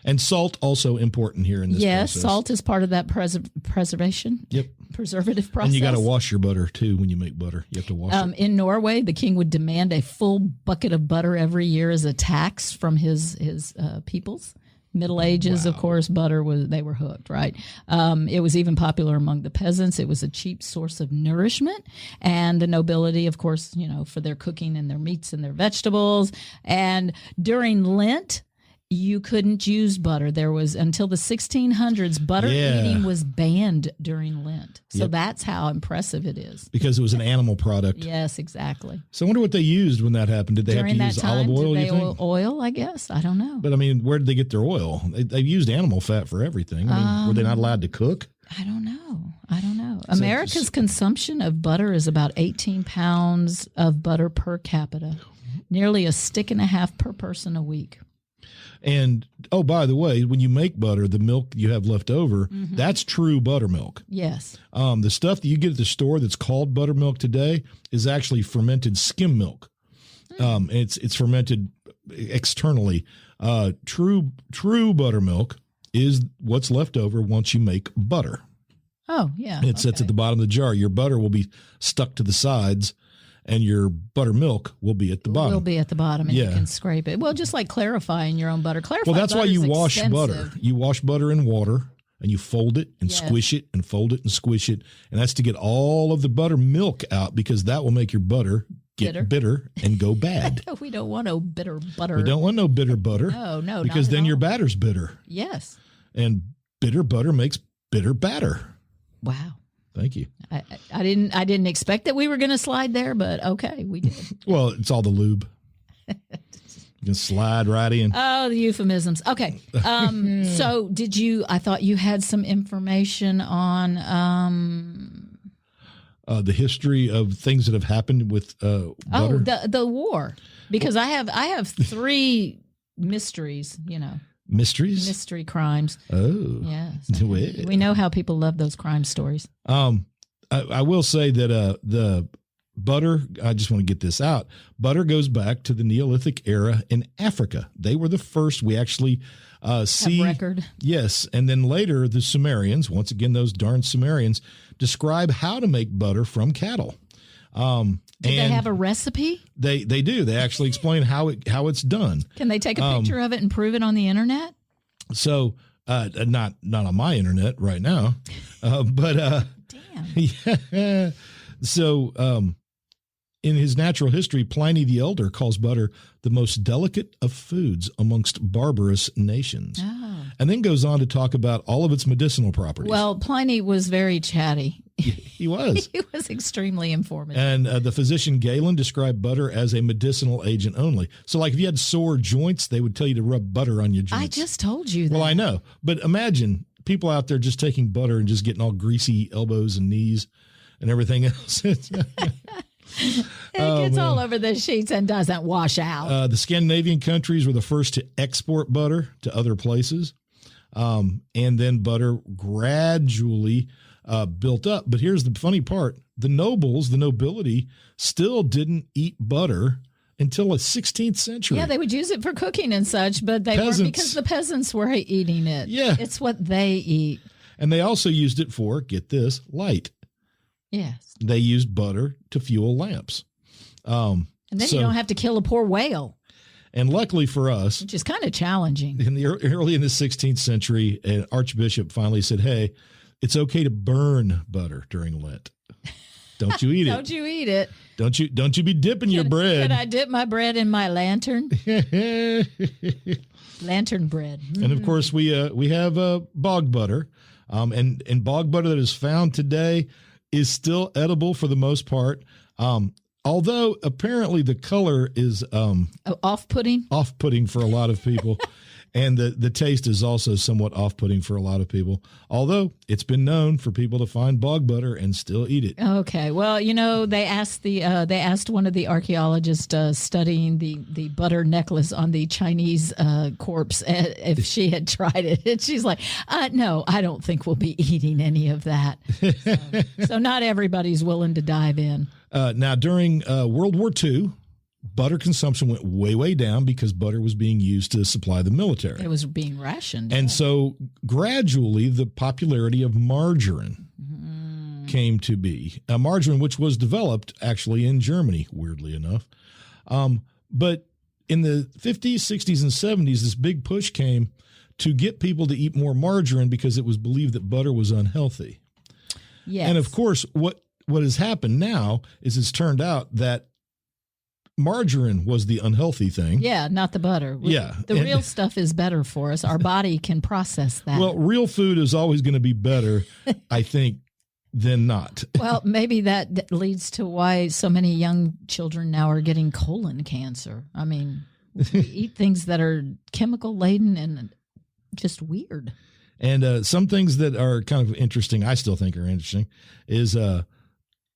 And salt also important here in this yes, process. salt is part of that preservation. Yep. Preservative process. And you got to wash your butter, too, when you make butter. You have to wash it. In Norway, the king would demand a full bucket of butter every year as a tax from his peoples. Middle Ages, of course, they were hooked, right? It was even popular among the peasants. It was a cheap source of nourishment. And the nobility, of course, for their cooking and their meats and their vegetables. And during Lent, you couldn't use butter. There was, until the 1600s, butter eating was banned during Lent. So that's how impressive it is. Because it was an animal product. Yes, exactly. So I wonder what they used when that happened. Did they during have to use olive oil, did you they think? Oil, I guess. I don't know. But, I mean, where did they get their oil? They used animal fat for everything. I mean, were they not allowed to cook? I don't know. America's consumption of butter is about 18 pounds of butter per capita, nearly a stick and a half per person a week. And, oh, by the way, when you make butter, the milk you have left over, that's true buttermilk. Yes. The stuff that you get at the store that's called buttermilk today is actually fermented skim milk. It's fermented externally. True buttermilk is what's left over once you make butter. Oh, yeah. It sits at the bottom of the jar. Your butter will be stuck to the sides, and your buttermilk will be at the bottom. Will be at the bottom, and you can scrape it. Well, just like clarifying your own butter. Well, that's why you wash butter. You wash butter in water, and you fold it and squish it and fold it and squish it. And that's to get all of the buttermilk out, because that will make your butter get bitter and go bad. We don't want no bitter butter. We don't want no bitter butter. No, because then your batter's bitter. Yes. And bitter butter makes bitter batter. Wow. Thank you. I didn't expect that we were going to slide there, but okay, we did. Well, it's all the lube. You can slide right in. Oh, the euphemisms. Okay. So I thought you had some information on the history of things that have happened with butter. Oh, the war. Because I have 3 mysteries, mystery crimes. Oh, yes. We know how people love those crime stories. I will say that the butter, I just want to get this out. Butter goes back to the Neolithic era in Africa. They were the first we actually see. Have record. Yes. And then later, the Sumerians, once again, those darn Sumerians, describe how to make butter from cattle. Did they have a recipe? They do. They actually explain how it's done. Can they take a picture of it and prove it on the internet? So, not on my internet right now, but damn. Yeah. So, in his natural history, Pliny the Elder calls butter the most delicate of foods amongst barbarous nations, and then goes on to talk about all of its medicinal properties. Well, Pliny was very chatty. He was. He was extremely informative. And the physician Galen described butter as a medicinal agent only. So, like, if you had sore joints, they would tell you to rub butter on your joints. I just told you that. Well, I know. But imagine people out there just taking butter and just getting all greasy elbows and knees and everything else. It gets all over the sheets and doesn't wash out. The Scandinavian countries were the first to export butter to other places. And then butter gradually built up. But here's the funny part. The nobility, still didn't eat butter until the 16th century. Yeah, they would use it for cooking and such, but they weren't, because the peasants were eating it. Yeah. It's what they eat. And they also used it for, get this, light. Yes. They used butter to fuel lamps. And then you don't have to kill a poor whale. And luckily for us, which is kind of challenging. Early in the 16th century, an archbishop finally said, "Hey, it's okay to burn butter during Lent. Don't you eat it? Don't you eat it? Don't you be dipping your bread? Can I dip my bread in my lantern? Lantern bread. And of course, we have bog butter, and bog butter that is found today is still edible for the most part. Although apparently the color is off-putting for a lot of people. And the taste is also somewhat off-putting for a lot of people, although it's been known for people to find bog butter and still eat it. Okay, well, they asked one of the archaeologists studying the butter necklace on the Chinese corpse if she had tried it, and she's like, "No, I don't think we'll be eating any of that." So not everybody's willing to dive in. Now, during World War II. Butter consumption went way, way down because butter was being used to supply the military. It was being rationed. And so gradually the popularity of margarine came to be. Margarine, which was developed actually in Germany, weirdly enough. But in the 50s, 60s, and 70s, this big push came to get people to eat more margarine because it was believed that butter was unhealthy. Yes. And of course, what has happened now is it's turned out that margarine was the unhealthy thing. Yeah, not the butter. Yeah. The real stuff is better for us. Our body can process that. Well, real food is always going to be better, I think, than not. Well, maybe that leads to why so many young children now are getting colon cancer. I mean, we eat things that are chemical laden and just weird. And some things that are kind of interesting, I still think are interesting, is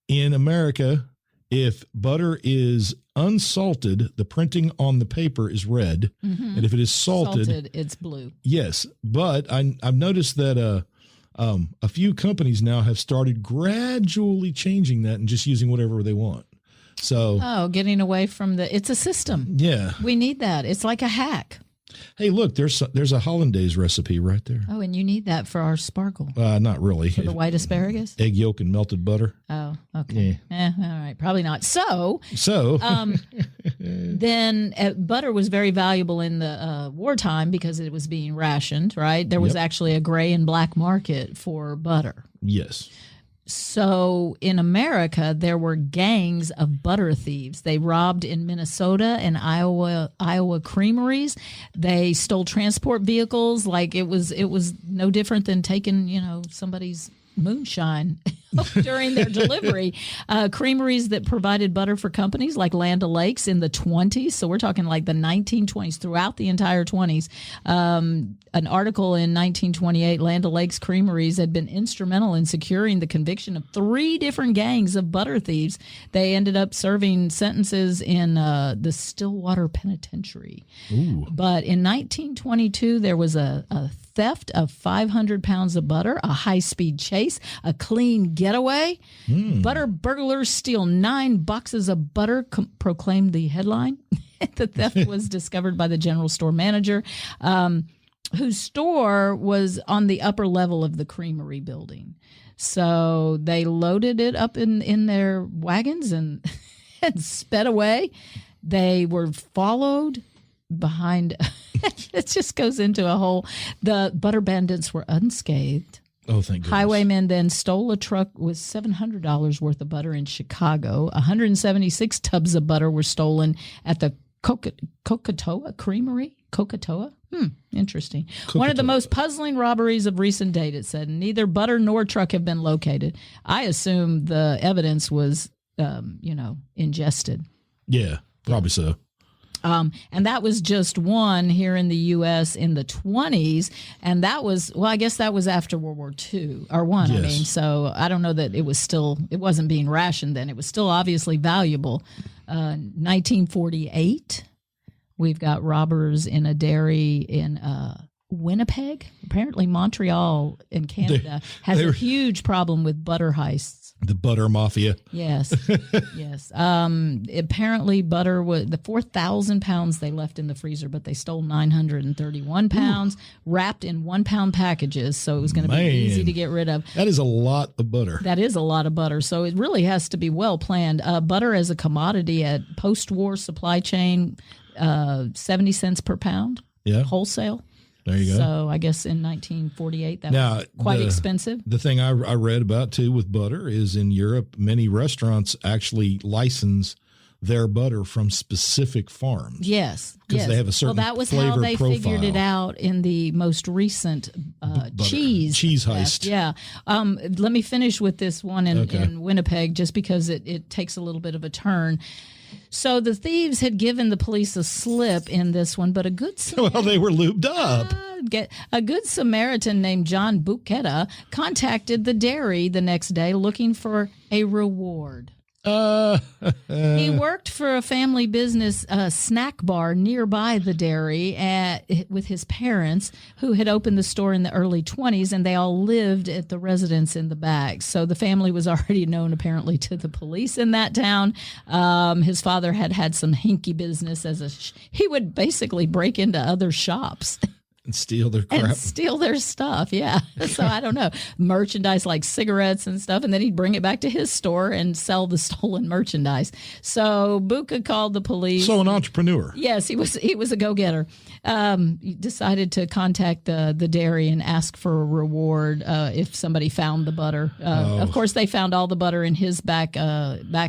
in America, if butter is unsalted, the printing on the paper is red, and if it is salted, it's blue. Yes, but I've noticed that a few companies now have started gradually changing that and just using whatever they want. So, getting away from it's a system. Yeah, we need that. It's like a hack. Hey, look, there's a hollandaise recipe right there. Oh, and you need that for our sparkle. Not really. For the white asparagus? Egg yolk and melted butter. Oh, okay. Yeah. All right, probably not. So then butter was very valuable in the wartime because it was being rationed, right? There was actually a gray and black market for butter. Yes. So in America, there were gangs of butter thieves. They robbed in Minnesota and Iowa creameries. They stole transport vehicles. Like it was no different than taking, somebody's moonshine during their delivery. Creameries that provided butter for companies like Land O'Lakes in the 20s. So we're talking like the 1920s throughout the entire 20s. An article in 1928, Land O'Lakes creameries had been instrumental in securing the conviction of 3 different gangs of butter thieves. They ended up serving sentences in the Stillwater Penitentiary. Ooh. But in 1922, there was a theft of 500 pounds of butter, a high-speed chase, a clean getaway. Butter burglars steal 9 boxes of butter, proclaimed the headline. The theft was discovered by the general store manager, whose store was on the upper level of the creamery building. So they loaded it up in their wagons and sped away. They were followed behind. It just goes into a whole. The butter bandits were unscathed. Oh, thank goodness. Highwaymen then stole a truck with $700 worth of butter in Chicago. 176 tubs of butter were stolen at the Cocotoa Creamery. Cocotoa? Interesting. Cocotoa. One of the most puzzling robberies of recent date, it said. Neither butter nor truck have been located. I assume the evidence was, ingested. Yeah, probably so. And that was just one here in the U.S. in the 20s. And that was, I guess that was after World War II, or one, yes. I mean. So I don't know that it wasn't being rationed then. It was still obviously valuable. 1948, we've got robbers in a dairy in Winnipeg. Apparently, Montreal in Canada has a huge problem with butter heists. The butter mafia. Yes, yes. Apparently, butter was the 4,000 pounds they left in the freezer, but they stole 931 pounds, wrapped in 1 pound packages. So it was going to be easy to get rid of. That is a lot of butter. That is a lot of butter. So it really has to be well planned. Butter as a commodity at post-war supply chain, 70 cents per pound. Yeah, wholesale. There you go. So I guess in 1948, that was quite expensive. The thing I read about, too, with butter is in Europe, many restaurants actually license their butter from specific farms. Yes. Because they have a certain that was flavor how they profile. figured it out in the most recent cheese heist. Yeah. Let me finish with this one in Winnipeg, just because it takes a little bit of a turn. So the thieves had given the police a slip in this one, but a good Samaritan, well, they were lubed up. A good Samaritan named John Buchetta contacted the dairy the next day looking for a reward. He worked for a family business snack bar nearby the dairy with his parents, who had opened the store in the early 1920s, and they all lived at the residence in the back. So the family was already known, apparently, to the police in that town. His father had some hinky business he would basically break into other shops. And steal their crap. And steal their stuff, yeah. So I don't know, merchandise like cigarettes and stuff, and then he'd bring it back to his store and sell the stolen merchandise. So Buka called the police. So an entrepreneur. Yes, he was a go-getter. He decided to contact the dairy and ask for a reward if somebody found the butter. Of course, they found all the butter in his back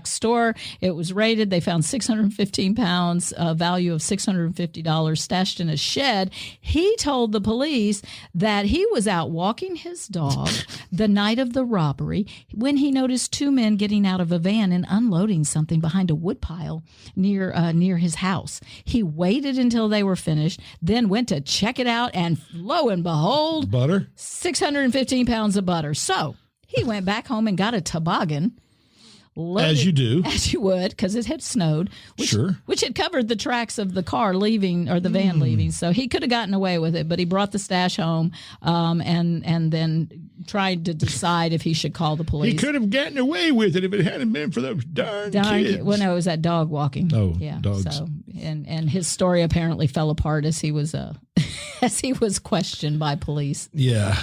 store. It was raided. They found 615 pounds, value of $650 stashed in a shed. He told the police that he was out walking his dog the night of the robbery when he noticed two men getting out of a van and unloading something behind a woodpile near his house. He waited until they were finished, then went to check it out, and lo and behold, butter, 615 pounds of butter. So he went back home and got a toboggan. As you do. As you would, because it had snowed. Which had covered the tracks of the car leaving, or the van leaving. So he could have gotten away with it, but he brought the stash home and then tried to decide if he should call the police. He could have gotten away with it if it hadn't been for those darn kids. Well, no, it was that dog walking. Oh, yeah, dogs. So, and his story apparently fell apart as he was as he was questioned by police. Yeah.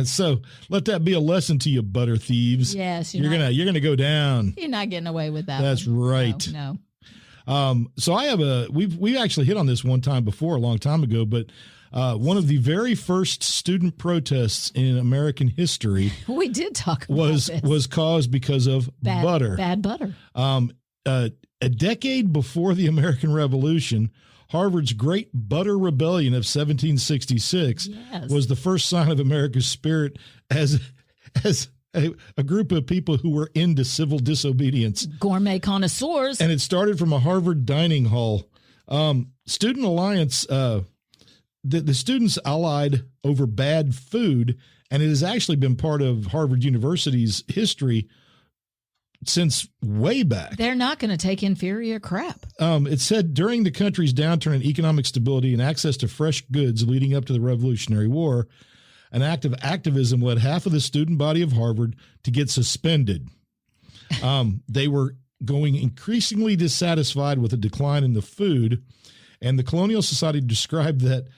So let that be a lesson to you, butter thieves. Yes, you're gonna go down. You're not getting away with that. That's one. right. No. So I have we actually hit on this one time before, a long time ago, but one of the very first student protests in American history we did talk about was caused because of butter. Bad butter. A decade before the American Revolution, Harvard's Great Butter Rebellion of 1766 was the first sign of America's spirit as a group of people who were into civil disobedience. Gourmet connoisseurs. And it started from a Harvard dining hall. Student Alliance, the students allied over bad food, and it has actually been part of Harvard University's history since way back. They're not going to take inferior crap. It said during the country's downturn in economic stability and access to fresh goods leading up to the Revolutionary War, an act of activism led half of the student body of Harvard to get suspended. They were going increasingly dissatisfied with the decline in the food, and the Colonial Society described that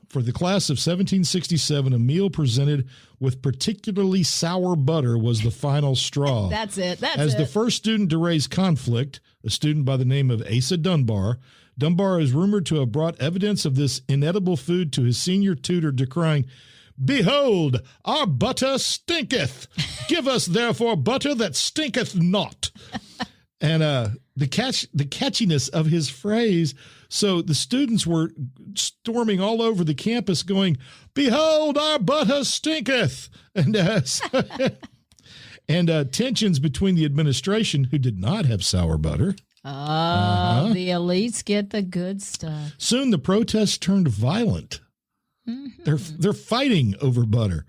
for the class of 1767, a meal presented with particularly sour butter was the final straw. That's it. As the first student to raise conflict, a student by the name of Asa Dunbar is rumored to have brought evidence of this inedible food to his senior tutor, decrying, "Behold, our butter stinketh. Give us therefore butter that stinketh not." And the catchiness of his phrase. So the students were storming all over the campus going, "Behold, our butter stinketh." And tensions between the administration, who did not have sour butter. The elites get the good stuff. Soon the protests turned violent. Mm-hmm. They're fighting over butter.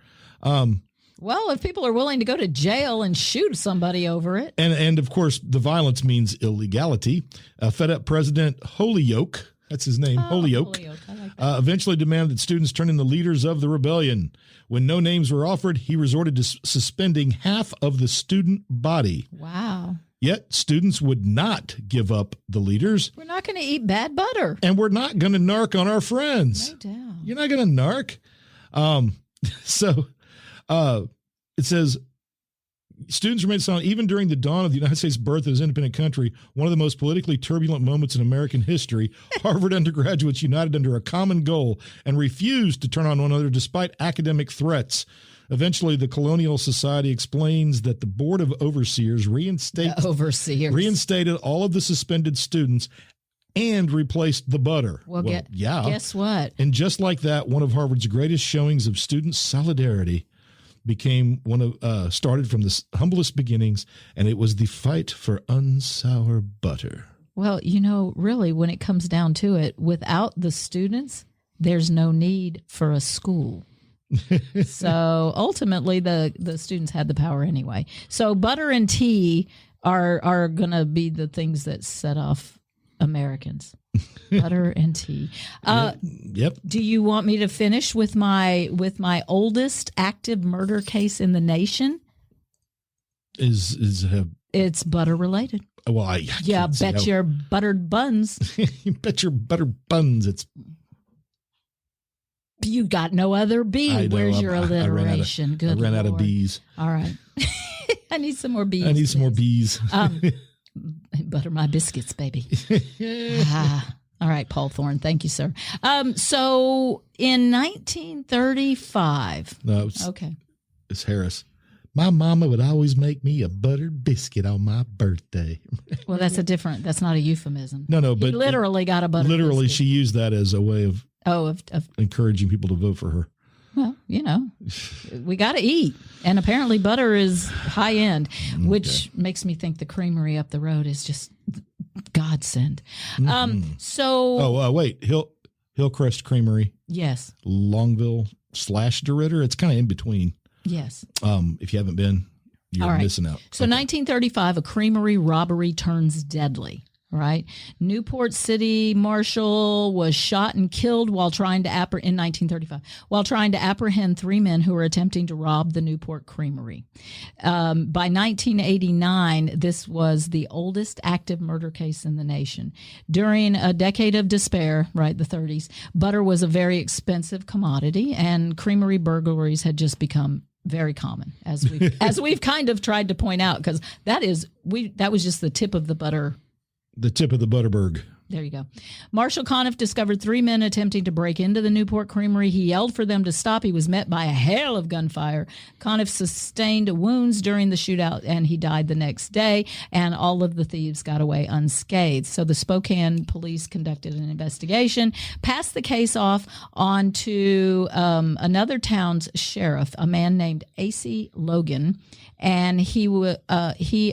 Well, if people are willing to go to jail and shoot somebody over it. And of course, the violence means illegality. Fed up President Holyoke That's his name, Holyoke. Holyoke. I like that. Eventually demanded that students turn in the leaders of the rebellion. When no names were offered, he resorted to suspending half of the student body. Wow. Yet students would not give up the leaders. We're not going to eat bad butter. And we're not going to narc on our friends. No doubt. You're not going to narc. It says, students remained silent even during the dawn of the United States' birth as an independent country, one of the most politically turbulent moments in American history. Harvard undergraduates united under a common goal and refused to turn on one another despite academic threats. Eventually, the Colonial Society explains that the Board of Overseers reinstated all of the suspended students and replaced the butter. Well, guess what? And just like that, one of Harvard's greatest showings of student solidarity started from the humblest beginnings, and it was the fight for unsour butter. Well, really, when it comes down to it, without the students, there's no need for a school. So ultimately, the students had the power anyway. So butter and tea are going to be the things that set off Americans. Butter and tea. Yep. Do you want me to finish with my oldest active murder case in the nation? It's butter related. Well, I bet your buttered buns. You bet your buttered buns. You got no other B. Where's your alliteration? I ran out of B's. All right. I need some more B's. I need some more B's. Butter my biscuits, baby. All right, Paul Thorne. Thank you, sir. So in 1935. No, it's Harris. My mama would always make me a buttered biscuit on my birthday. Well, that's not a euphemism. No, but he literally got a buttered biscuit. Literally, she used that as a way of encouraging people to vote for her. Well, we got to eat. And apparently butter is high end, which makes me think the creamery up the road is just godsend. Wait, Hillcrest Creamery. Yes. Longville / DeRitter. It's kind of in between. Yes. If you haven't been, you're missing out. So 1935, a creamery robbery turns deadly. Right. Newport City Marshal was shot and killed in 1935 while trying to apprehend 3 men who were attempting to rob the Newport Creamery. By 1989, this was the oldest active murder case in the nation. During a decade of despair, right, the 30s, butter was a very expensive commodity, and creamery burglaries had just become very common, as we've kind of tried to point out, because that was just the tip of the butter. The tip of the Butterberg. There you go. Marshal Conniff discovered 3 men attempting to break into the Newport Creamery. He yelled for them to stop. He was met by a hail of gunfire. Conniff sustained wounds during the shootout, and he died the next day, and all of the thieves got away unscathed. So the Spokane police conducted an investigation, passed the case off on to another town's sheriff, a man named A.C. Logan, and he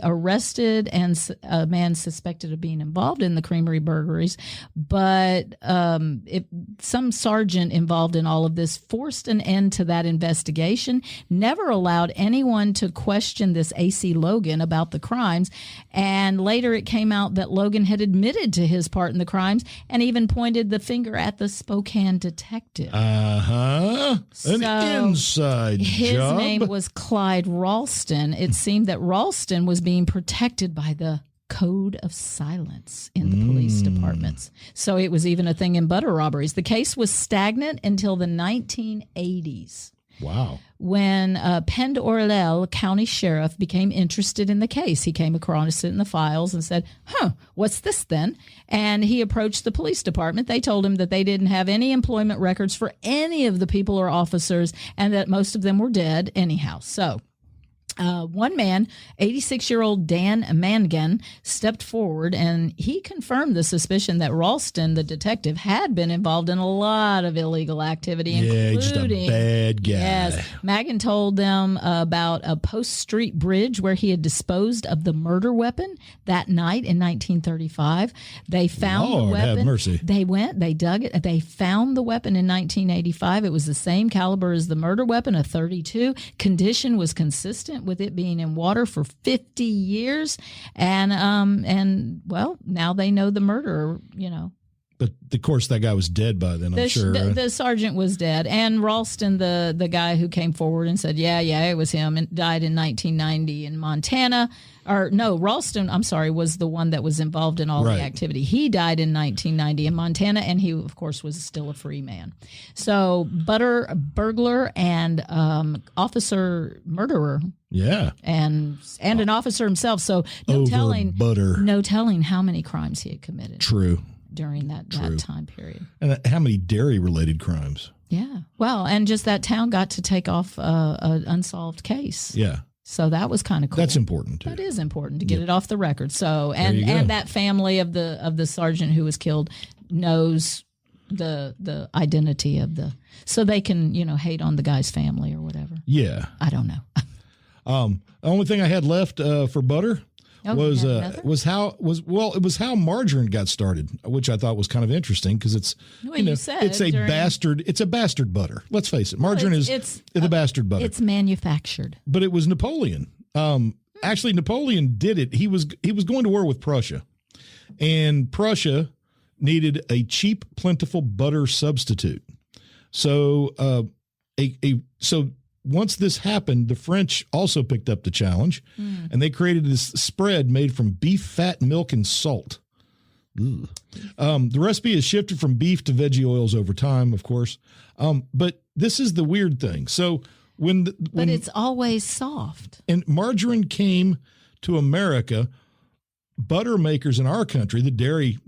arrested a man suspected of being involved in the creamery burglaries, but some sergeant involved in all of this forced an end to that investigation, never allowed anyone to question this A.C. Logan about the crimes, and later it came out that Logan had admitted to his part in the crimes and even pointed the finger at the Spokane detective. An inside job. His name was Clyde Ralston. It seemed that Ralston was being protected by the code of silence in the police departments. So it was even a thing in butter robberies. The case was stagnant until the 1980s. Wow. When Penn Orleans County Sheriff became interested in the case. He came across it in the files and said, what's this then? And he approached the police department. They told him that they didn't have any employment records for any of the people or officers and that most of them were dead anyhow. So one man, 86-year-old Dan Mangan, stepped forward and he confirmed the suspicion that Ralston, the detective, had been involved in a lot of illegal activity, including just a bad guy. Yes, Mangan told them about a Post Street bridge where he had disposed of the murder weapon that night in 1935. They found the weapon. Have mercy. They dug it. They found the weapon in 1985. It was the same caliber as the murder weapon, a .32. Condition was consistent with it being in water for 50 years. And well, now they know the murderer, But of course, that guy was dead by then. I'm sure the sergeant was dead, and Ralston, the guy who came forward and said, "Yeah, it was him," and died in 1990 in Montana. Or no, Ralston, I'm sorry, was the one that was involved in all the activity. He died in 1990 in Montana, and he, of course, was still a free man. So burglar and officer murderer. Yeah, and an officer himself. So no telling how many crimes he had committed. True. During that time period. And how many dairy-related crimes? Yeah. Well, and just that town got to take off an unsolved case. Yeah. So that was kind of cool. That's important too. That is important to get it off the record. So and that family of the sergeant who was killed knows the identity of so they can, hate on the guy's family or whatever. Yeah. I don't know. The only thing I had left for butter was how margarine got started, which I thought was kind of interesting because it's it's a bastard butter. Let's face it, margarine is the bastard butter. It's manufactured, but it was Napoleon. Actually, Napoleon did it. He was going to war with Prussia, and Prussia needed a cheap, plentiful butter substitute. So once this happened, the French also picked up the challenge, and they created this spread made from beef fat, milk, and salt. The recipe has shifted from beef to veggie oils over time, of course. But this is the weird thing. So when it's always soft. And margarine came to America, butter makers in our country, the dairy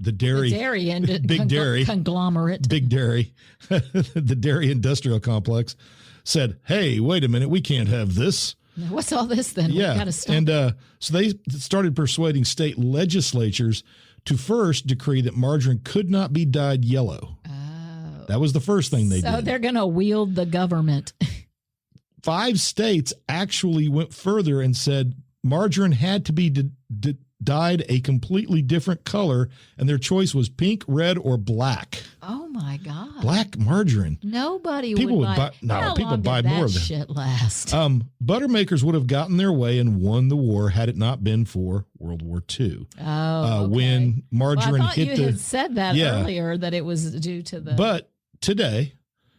and big dairy conglomerate, big dairy, the dairy industrial complex said, "Hey, wait a minute, we can't have this. What's all this then? Yeah, we gotta stop." And so they started persuading state legislatures to first decree that margarine could not be dyed yellow. Oh. That was the first thing they did. So they're going to wield the government. 5 states actually went further and said margarine had to be dyed a completely different color, and their choice was pink, red, or black. Oh my God! Black margarine. People would buy. No, people buy more of that shit. Last. Butter makers would have gotten their way and won the war had it not been for World War II. Oh, okay. When margarine I thought hit you had said that earlier that it was due to the. But today,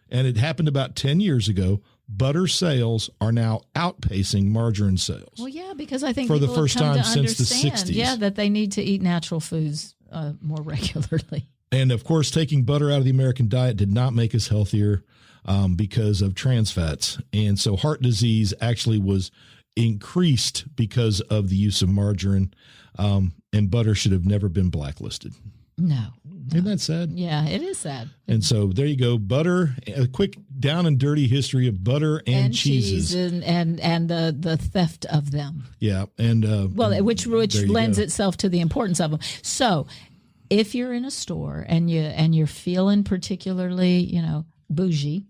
and it happened about 10 years ago, butter sales are now outpacing margarine sales. Well, yeah, because I think for the people first have come time to since the understand, 60s. Yeah, that they need to eat natural foods more regularly. And of course, taking butter out of the American diet did not make us healthier because of trans fats. And so heart disease actually was increased because of the use of margarine, and butter should have never been blacklisted. No. Isn't that sad? Yeah, it is sad. And so there you go. Butter, a quick down and dirty history of butter and cheeses. And the theft of them. Yeah. And which lends itself to the importance of them. So if you're in a store and you're feeling particularly, bougie,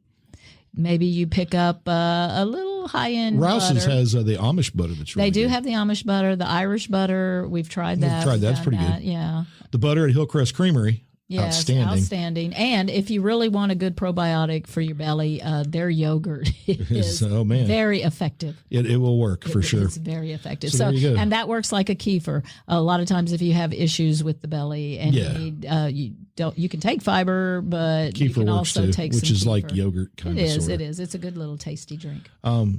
maybe you pick up a little high-end Rouse's butter. has the Amish butter that's really They do good. have the Amish butter, the Irish butter. We've tried that. That's pretty good. Yeah. The butter at Hillcrest Creamery, yes, outstanding. And if you really want a good probiotic for your belly, their yogurt is very effective. It will work for sure. It's very effective. So there you go. And that works like a kefir. A lot of times if you have issues with the belly and you need, you can take fiber, but kefir you can works also too, take which some is kefir. like yogurt kind of. It is. It's a good little tasty drink.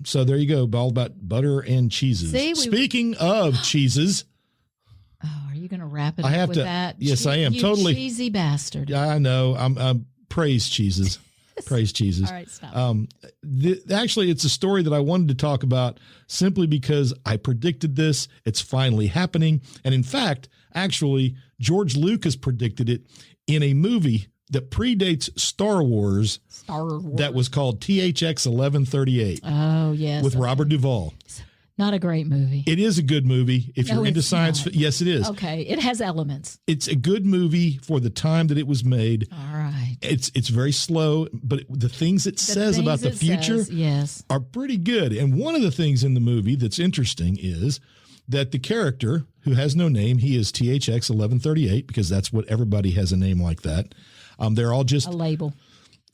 So there you go. All about butter and cheeses. Speaking of cheeses. Oh, are you going to wrap it up with that? Yes, I am. You totally cheesy bastard. Yeah, I know. I'm praise cheeses. Praise cheeses. All right, stop. Actually, it's a story that I wanted to talk about simply because I predicted this. It's finally happening. And in fact, actually, George Lucas predicted it in a movie that predates Star Wars. That was called THX 1138. Oh, yes. With Robert Duvall. Not a great movie. It is a good movie. If you're into science, yes, it is. Okay, it has elements. It's a good movie for the time that it was made. All right. It's very slow, but the things it says about the future are pretty good. And one of the things in the movie that's interesting is that the character, who has no name, he is THX 1138, because that's what everybody has a name like that. They're all just a label.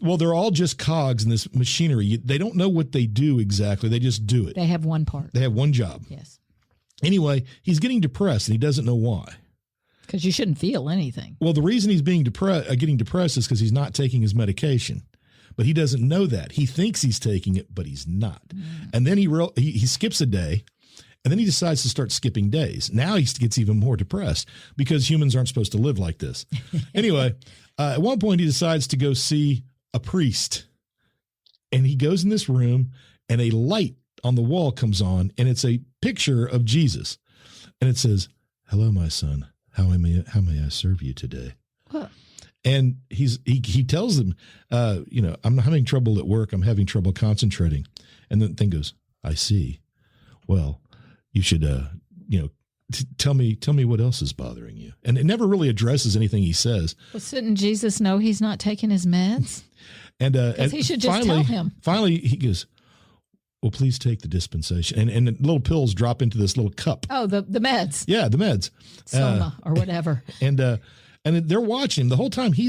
Well, they're all just cogs in this machinery. They don't know what they do exactly. They just do it. They have one part. They have one job. Yes. Anyway, he's getting depressed and he doesn't know why. Because you shouldn't feel anything. Well, the reason he's being getting depressed is because he's not taking his medication. But he doesn't know that. He thinks he's taking it, but he's not. And then he skips a day, and then he decides to start skipping days. Now he gets even more depressed because humans aren't supposed to live like this. Anyway, at one point he decides to go see a priest. And he goes in this room, and a light on the wall comes on, and it's a picture of Jesus. And it says, "Hello, my son. How may I serve you today?" Huh. And he tells them, "I'm having trouble at work. I'm having trouble concentrating." And then the thing goes, "I see. Well, you should, tell me what else is bothering you." And it never really addresses anything he says. Well, shouldn't Jesus know he's not taking his meds? And he should just tell him. Finally, he goes, "Well, please take the dispensation." And the little pills drop into this little cup. Oh, the meds. Yeah, the meds. Soma or whatever. And they're watching him the whole time. He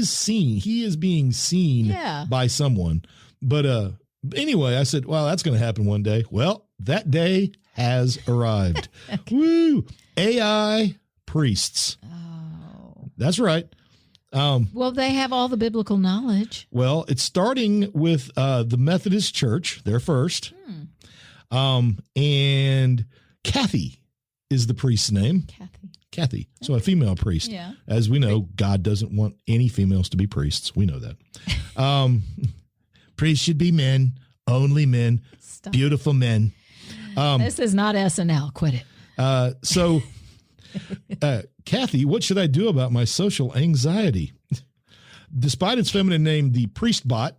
is being seen by someone. But anyway, I said, "Well, that's going to happen one day." Well, that day has arrived. Okay. Woo! AI priests. Oh, that's right. Well, they have all the biblical knowledge. Well, it's starting with the Methodist Church. They're first. And Kathy is the priest's name. Kathy. So a female priest. Yeah. As we know, God doesn't want any females to be priests. We know that. Priests should be men, only men, Stop. Beautiful men. This is not SNL. Quit it. So, Kathy, what should I do about my social anxiety? Despite its feminine name, the priest bot,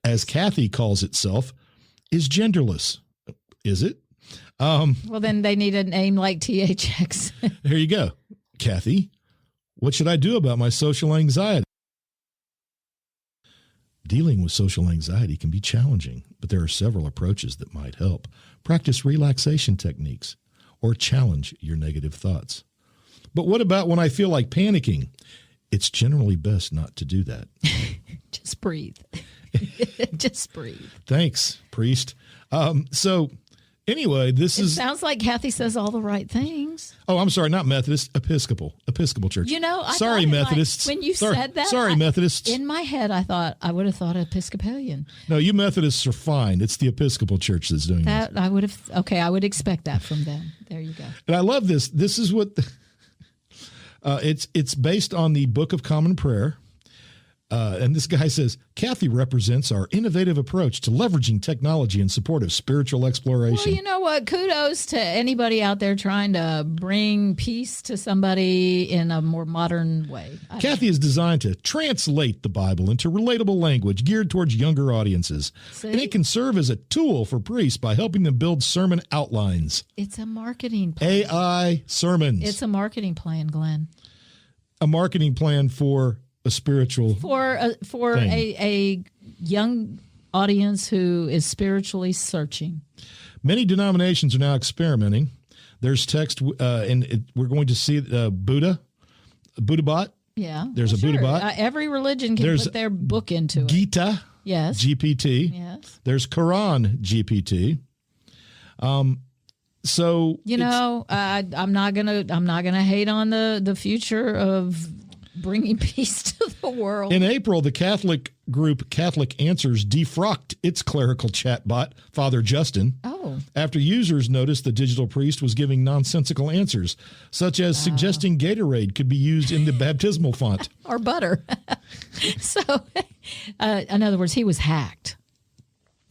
as Kathy calls itself, is genderless. Is it? Well, then they need a name like THX. Here you go. Kathy, what should I do about my social anxiety? Dealing with social anxiety can be challenging, but there are several approaches that might help. Practice relaxation techniques or challenge your negative thoughts. But what about when I feel like panicking? It's generally best not to do that. Just breathe. Just breathe. Thanks, priest. So anyway, it sounds like Kathy says all the right things. Oh, I'm sorry, not Methodist, Episcopal Church. Sorry, Methodists. When you said that, Methodists. In my head, I would have thought Episcopalian. No, you Methodists are fine. It's the Episcopal Church that's doing that. I would expect that from them. There you go. And I love this. This is what it's based on the Book of Common Prayer. And this guy says, Kathy represents our innovative approach to leveraging technology in support of spiritual exploration. Well, you know what? Kudos to anybody out there trying to bring peace to somebody in a more modern way. Kathy is designed to translate the Bible into relatable language geared towards younger audiences. See? And it can serve as a tool for priests by helping them build sermon outlines. It's a marketing plan. AI sermons. It's a marketing plan, Glenn. A marketing plan for a spiritual for a young audience who is spiritually searching. Many denominations are now experimenting. There's text, and we're going to see Buddha bot. Yeah, there's a Buddha bot. Every religion can put their book into it. Gita, yes, GPT. Yes, there's Quran GPT. So I'm not gonna hate on the future of bringing peace to the world. In April, the Catholic group Catholic Answers defrocked its clerical chatbot, Father Justin, after users noticed the digital priest was giving nonsensical answers, such as suggesting Gatorade could be used in the baptismal font. Or butter. So, in other words, he was hacked.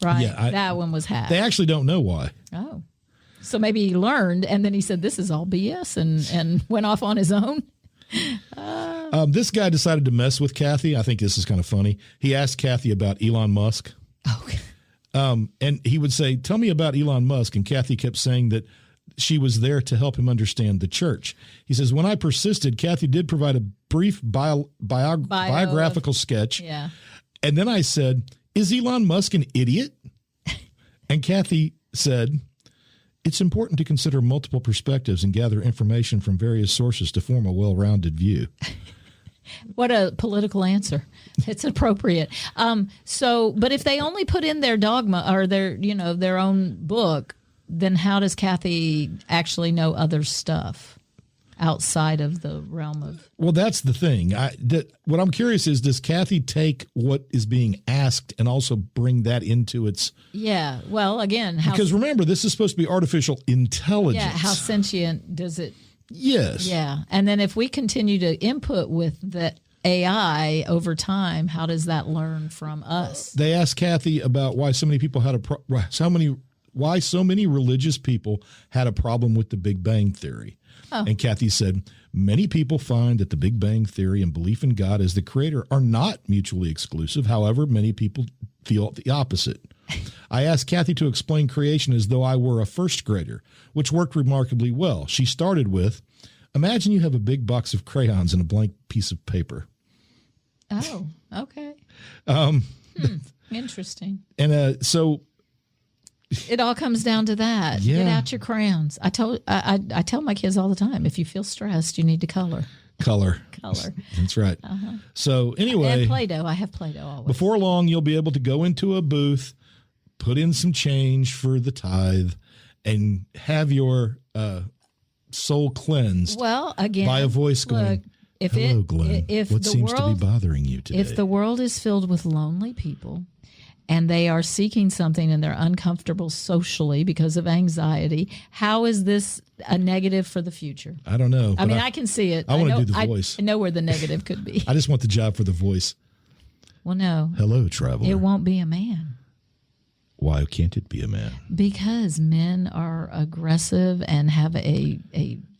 Right? Yeah, that one was hacked. They actually don't know why. Oh. So maybe he learned, and then he said, this is all BS, and went off on his own. This guy decided to mess with Kathy. I think this is kind of funny. He asked Kathy about Elon Musk. Okay. And he would say, tell me about Elon Musk. And Kathy kept saying that she was there to help him understand the church. He says, when I persisted, Kathy did provide a brief biographical sketch. Yeah. And then I said, is Elon Musk an idiot? And Kathy said, it's important to consider multiple perspectives and gather information from various sources to form a well-rounded view. What a political answer. It's appropriate. But if they only put in their dogma or their own book, then how does Kathy actually know other stuff? outside of the realm of. Well, that's the thing. What I'm curious is, does Kathy take what is being asked and also bring that into its? Yeah. Well, again, because remember, this is supposed to be artificial intelligence. Yeah. How sentient does it? Yes. Yeah. And then if we continue to input with the AI over time, how does that learn from us? They asked Kathy about why so many people had why so many religious people had a problem with the Big Bang Theory. Oh. And Kathy said, many people find that the Big Bang Theory and belief in God as the creator are not mutually exclusive. However, many people feel the opposite. I asked Kathy to explain creation as though I were a first grader, which worked remarkably well. She started with, imagine you have a big box of crayons and a blank piece of paper. Oh, okay. Interesting. And so it all comes down to that. Yeah. Get out your crayons. I tell my kids all the time, if you feel stressed, you need to color. Color. That's right. Uh-huh. So anyway. And Play-Doh. I have Play-Doh always. Before long, you'll be able to go into a booth, put in some change for the tithe, and have your soul cleansed. Well, again, by a voice going, hello, Glenn. What seems to be bothering you today? If the world is filled with lonely people and they are seeking something and they're uncomfortable socially because of anxiety, how is this a negative for the future? I don't know. I mean, I can see it. I want to do the voice. I know where the negative could be. I just want the job for the voice. Well, no. Hello, traveler. It won't be a man. Why can't it be a man? Because men are aggressive and have a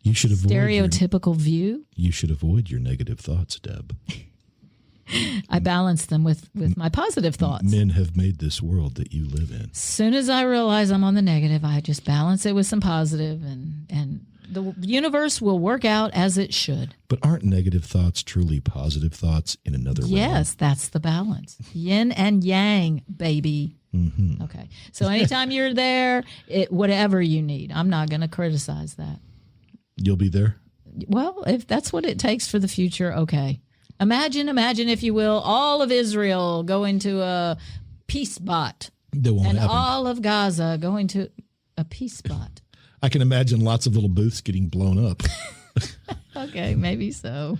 you should avoid stereotypical view. You should avoid your negative thoughts, Deb. I balance them with my positive thoughts. Men have made this world that you live in. As soon as I realize I'm on the negative, I just balance it with some positive, and the universe will work out as it should. But aren't negative thoughts truly positive thoughts in another realm? Yes, that's the balance. Yin and yang, baby. Mm-hmm. Okay. So anytime you're there, whatever you need, I'm not going to criticize that. You'll be there? Well, if that's what it takes for the future, okay. Imagine, if you will, all of Israel going to a peace spot. That won't happen. All of Gaza going to a peace spot. I can imagine lots of little booths getting blown up. Okay, maybe so.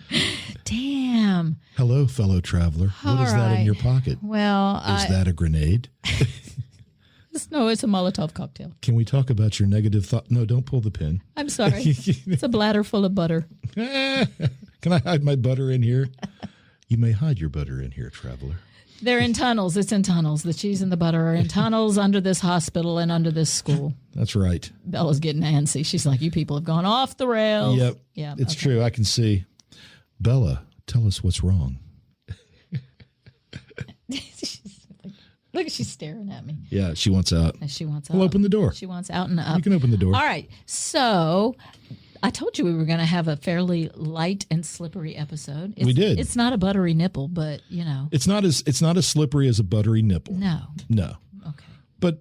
Damn. Hello, fellow traveler. What is that in your pocket? Well, is that a grenade? No, it's a Molotov cocktail. Can we talk about your negative thought? No, don't pull the pin. I'm sorry. It's a bladder full of butter. Can I hide my butter in here? You may hide your butter in here, traveler. They're in tunnels. It's in tunnels. The cheese and the butter are in tunnels under this hospital and under this school. That's right. Bella's getting antsy. She's like, you people have gone off the rails. Yep. Yeah. It's true. I can see. Bella, tell us what's wrong. Look, she's staring at me. Yeah, she wants out. She wants out. We'll open the door. She wants out and up. You can open the door. All right. So I told you we were going to have a fairly light and slippery episode. We did. It's not a buttery nipple, but you know. It's not as slippery as a buttery nipple. No. Okay. But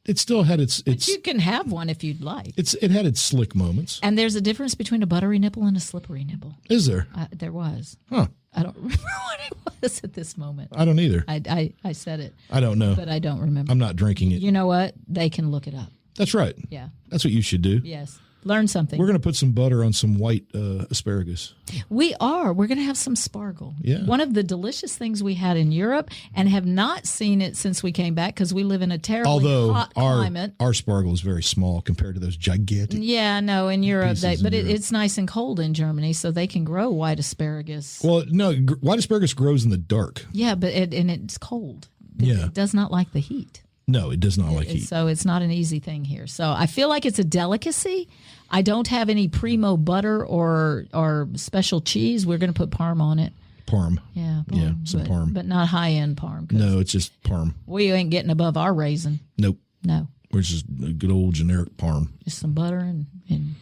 it still had its. But you can have one if you'd like. It had its slick moments. And there's a difference between a buttery nipple and a slippery nipple. Is there? There was. Huh. I don't remember what it was at this moment. I don't either. I said it. I don't know. But I don't remember. I'm not drinking it. You know what? They can look it up. That's right. Yeah. That's what you should do. Yes. Learn something. We're going to put some butter on some white asparagus. We are. We're going to have some spargle. Yeah. One of the delicious things we had in Europe, and have not seen it since we came back because we live in a terribly hot climate. Our spargle is very small compared to those gigantic. Yeah, no, in Europe, it's nice and cold in Germany, so they can grow white asparagus. Well, no, white asparagus grows in the dark. Yeah, but it's cold. It does not like the heat. No, it does not like heat. So it's not an easy thing here. So I feel like it's a delicacy. I don't have any primo butter or special cheese. We're going to put parm on it. Parm. Yeah. Yeah, some parm. But not high-end parm. No, it's just parm. We ain't getting above our raisin. Nope. No. We're just a good old generic parm. Just some butter and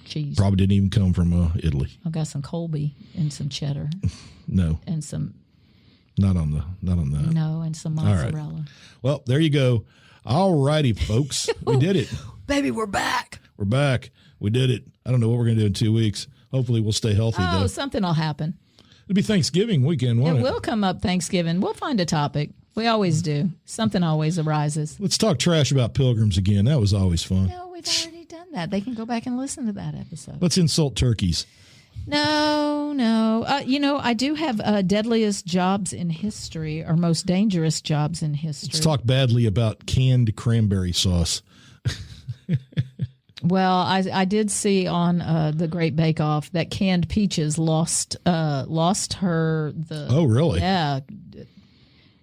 cheese. Probably didn't even come from Italy. I've got some Colby and some cheddar. No. And some. Not on that. No, and some mozzarella. All right. Well, there you go. All righty, folks. We did it. Baby, we're back. We're back. We did it. I don't know what we're going to do in 2 weeks. Hopefully we'll stay healthy, though. Something will happen. It'll be Thanksgiving weekend, won't it? It will come up Thanksgiving. We'll find a topic. We always do. Something always arises. Let's talk trash about pilgrims again. That was always fun. No, we've already done that. They can go back and listen to that episode. Let's insult turkeys. No. I do have deadliest jobs in history or most dangerous jobs in history. Let's talk badly about canned cranberry sauce. Well, I did see on the Great Bake Off that canned peaches lost her the. Oh, really? Yeah.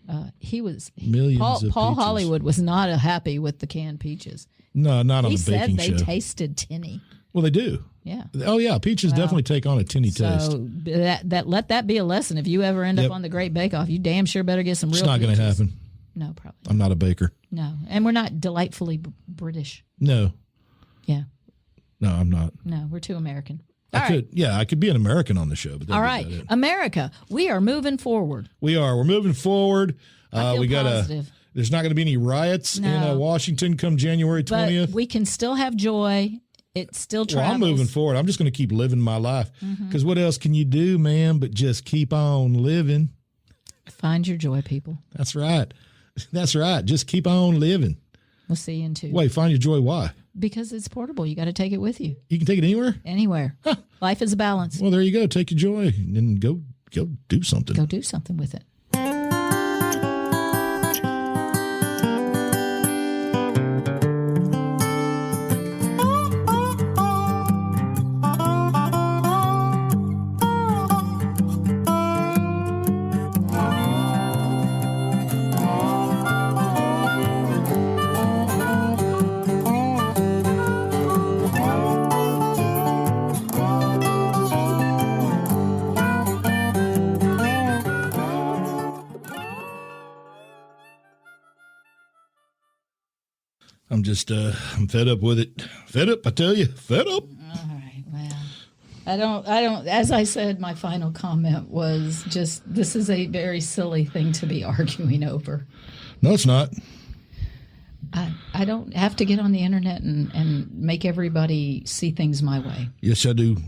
Paul Hollywood was not happy with the canned peaches. No, not on the baking show. He said they tasted tinny. Well, they do. Yeah. Oh, yeah. Peaches definitely take on a tinny taste. So let that be a lesson. If you ever end up on the Great Bake Off, you damn sure better get some real. It's not going to happen. No, probably. I'm not a baker. No, and we're not delightfully British. No. Yeah. No, I'm not. No, we're too American. I could be an American on the show. But all right, America, we are moving forward. We're moving forward. I feel positive. There's not going to be any riots in Washington come January 20th. But we can still have joy. It still travels. Well, I'm moving forward. I'm just going to keep living my life. Because what else can you do, man, but just keep on living? Find your joy, people. That's right. That's right. Just keep on living. We'll see you in 2. Wait, find your joy. Why? Because it's portable. You got to take it with you. You can take it anywhere? Anywhere. Huh. Life is a balance. Well, there you go. Take your joy and go do something. Go do something with it. I'm just, I'm fed up with it. Fed up, I tell you, fed up. All right, well, I don't, as I said, my final comment was just, this is a very silly thing to be arguing over. No, it's not. I don't have to get on the internet and make everybody see things my way. Yes, I do.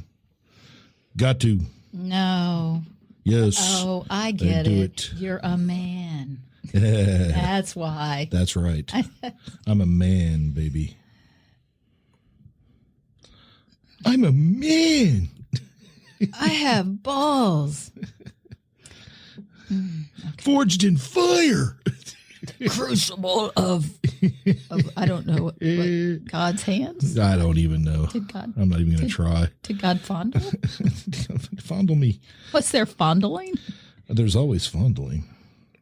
Got to. No. Yes. Oh, I get it. You're a man. That's why. That's right. I'm a man, baby. I'm a man. I have balls. Okay. Forged in fire. Crucible of I don't know what God's hands. I don't even know. I'm not even going to try. Did God fondle? Fondle me. What's there fondling? There's always fondling.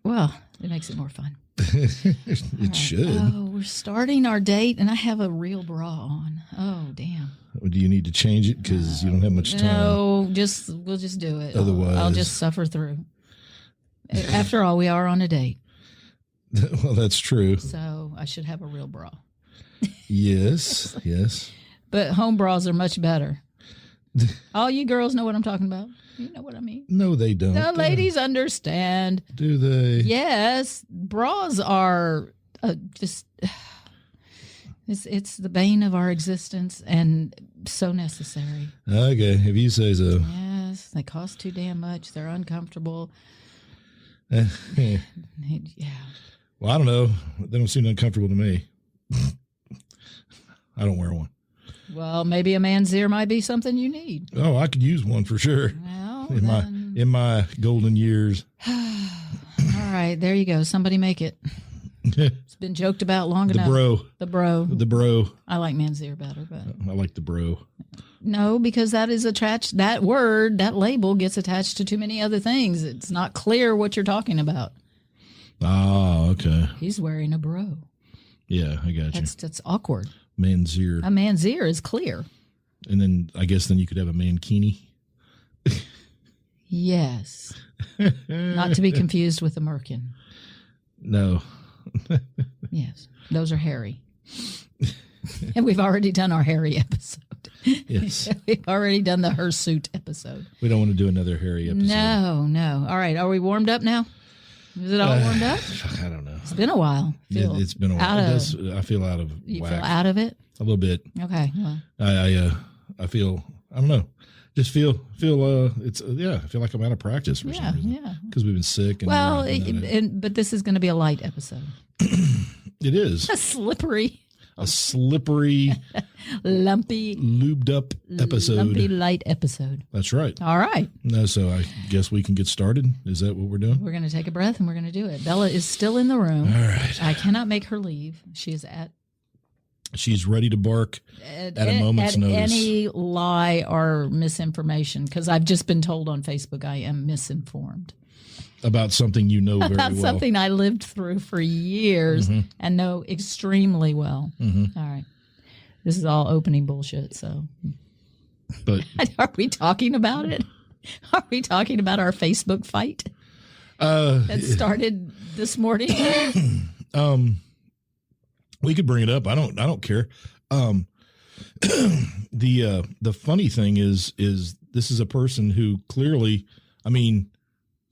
Well, it makes it more fun. It should. Oh, we're starting our date, and I have a real bra on. Oh, damn. Do you need to change it because you don't have much time? No, we'll just do it. Otherwise, I'll just suffer through. After all, we are on a date. Well, that's true. So I should have a real bra. Yes, yes. But home bras are much better. All you girls know what I'm talking about. You know what I mean? No, they don't. The ladies understand. Do they? Yes. Bras are just, it's the bane of our existence and so necessary. Okay, if you say so. Yes. They cost too damn much. They're uncomfortable. Yeah. Well, I don't know. They don't seem uncomfortable to me. I don't wear one. Well, maybe a man's ear might be something you need. Oh, I could use one for sure. Well, in my golden years. All right, there you go. Somebody make it. It's been joked about long enough. The bro. I like man's ear better, but I like the bro. No, because that is attached. That word, that label gets attached to too many other things. It's not clear what you're talking about. Oh, okay. He's wearing a bro. Yeah, I got you. That's awkward. Man's ear. A man's ear is clear. And then I guess then you could have a mankini. Yes. Not to be confused with a merkin. No. Yes. Those are hairy. And we've already done our hairy episode. Yes. We've already done the hirsute episode. We don't want to do another hairy episode. No. All right. Are we warmed up now? Is it all warmed up? I don't know. It's been a while. It's been a while. I feel out of whack. You feel out of it? A little bit. Okay. Well. I feel, I don't know. Just feel it's I feel like I'm out of practice for some reason. Yeah. Because we've been sick. And but this is going to be a light episode. It is. Slippery. a slippery, lumpy, lubed up episode. Lumpy light episode. That's right. All right. No, so I guess we can get started. Is that what we're doing? We're going to take a breath and we're going to do it. Bella is still in the room. All right. I cannot make her leave. She is She's ready to bark at a moment's notice. Any lie or misinformation, because I've just been told on Facebook I am misinformed. About something you know very well. About something I lived through for years and know extremely well. All right. This is all opening bullshit, so. But are we talking about it? Are we talking about our Facebook fight that started this morning? We could bring it up. I don't care. The funny thing is this is a person who clearly, I mean,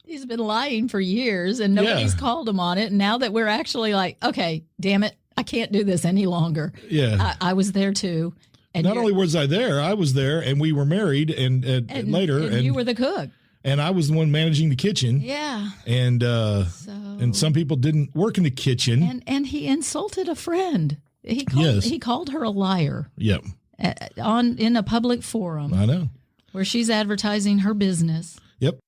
he's been lying for years and nobody's called him on it. And now that we're actually like, okay, damn it, I can't do this any longer. Yeah. I was there too. And not only was I was there and we were married and later. And you were the cook. And I was the one managing the kitchen. Yeah. And and some people didn't work in the kitchen. And he insulted a friend. He called her a liar. Yep. In a public forum. I know. Where she's advertising her business. Yep.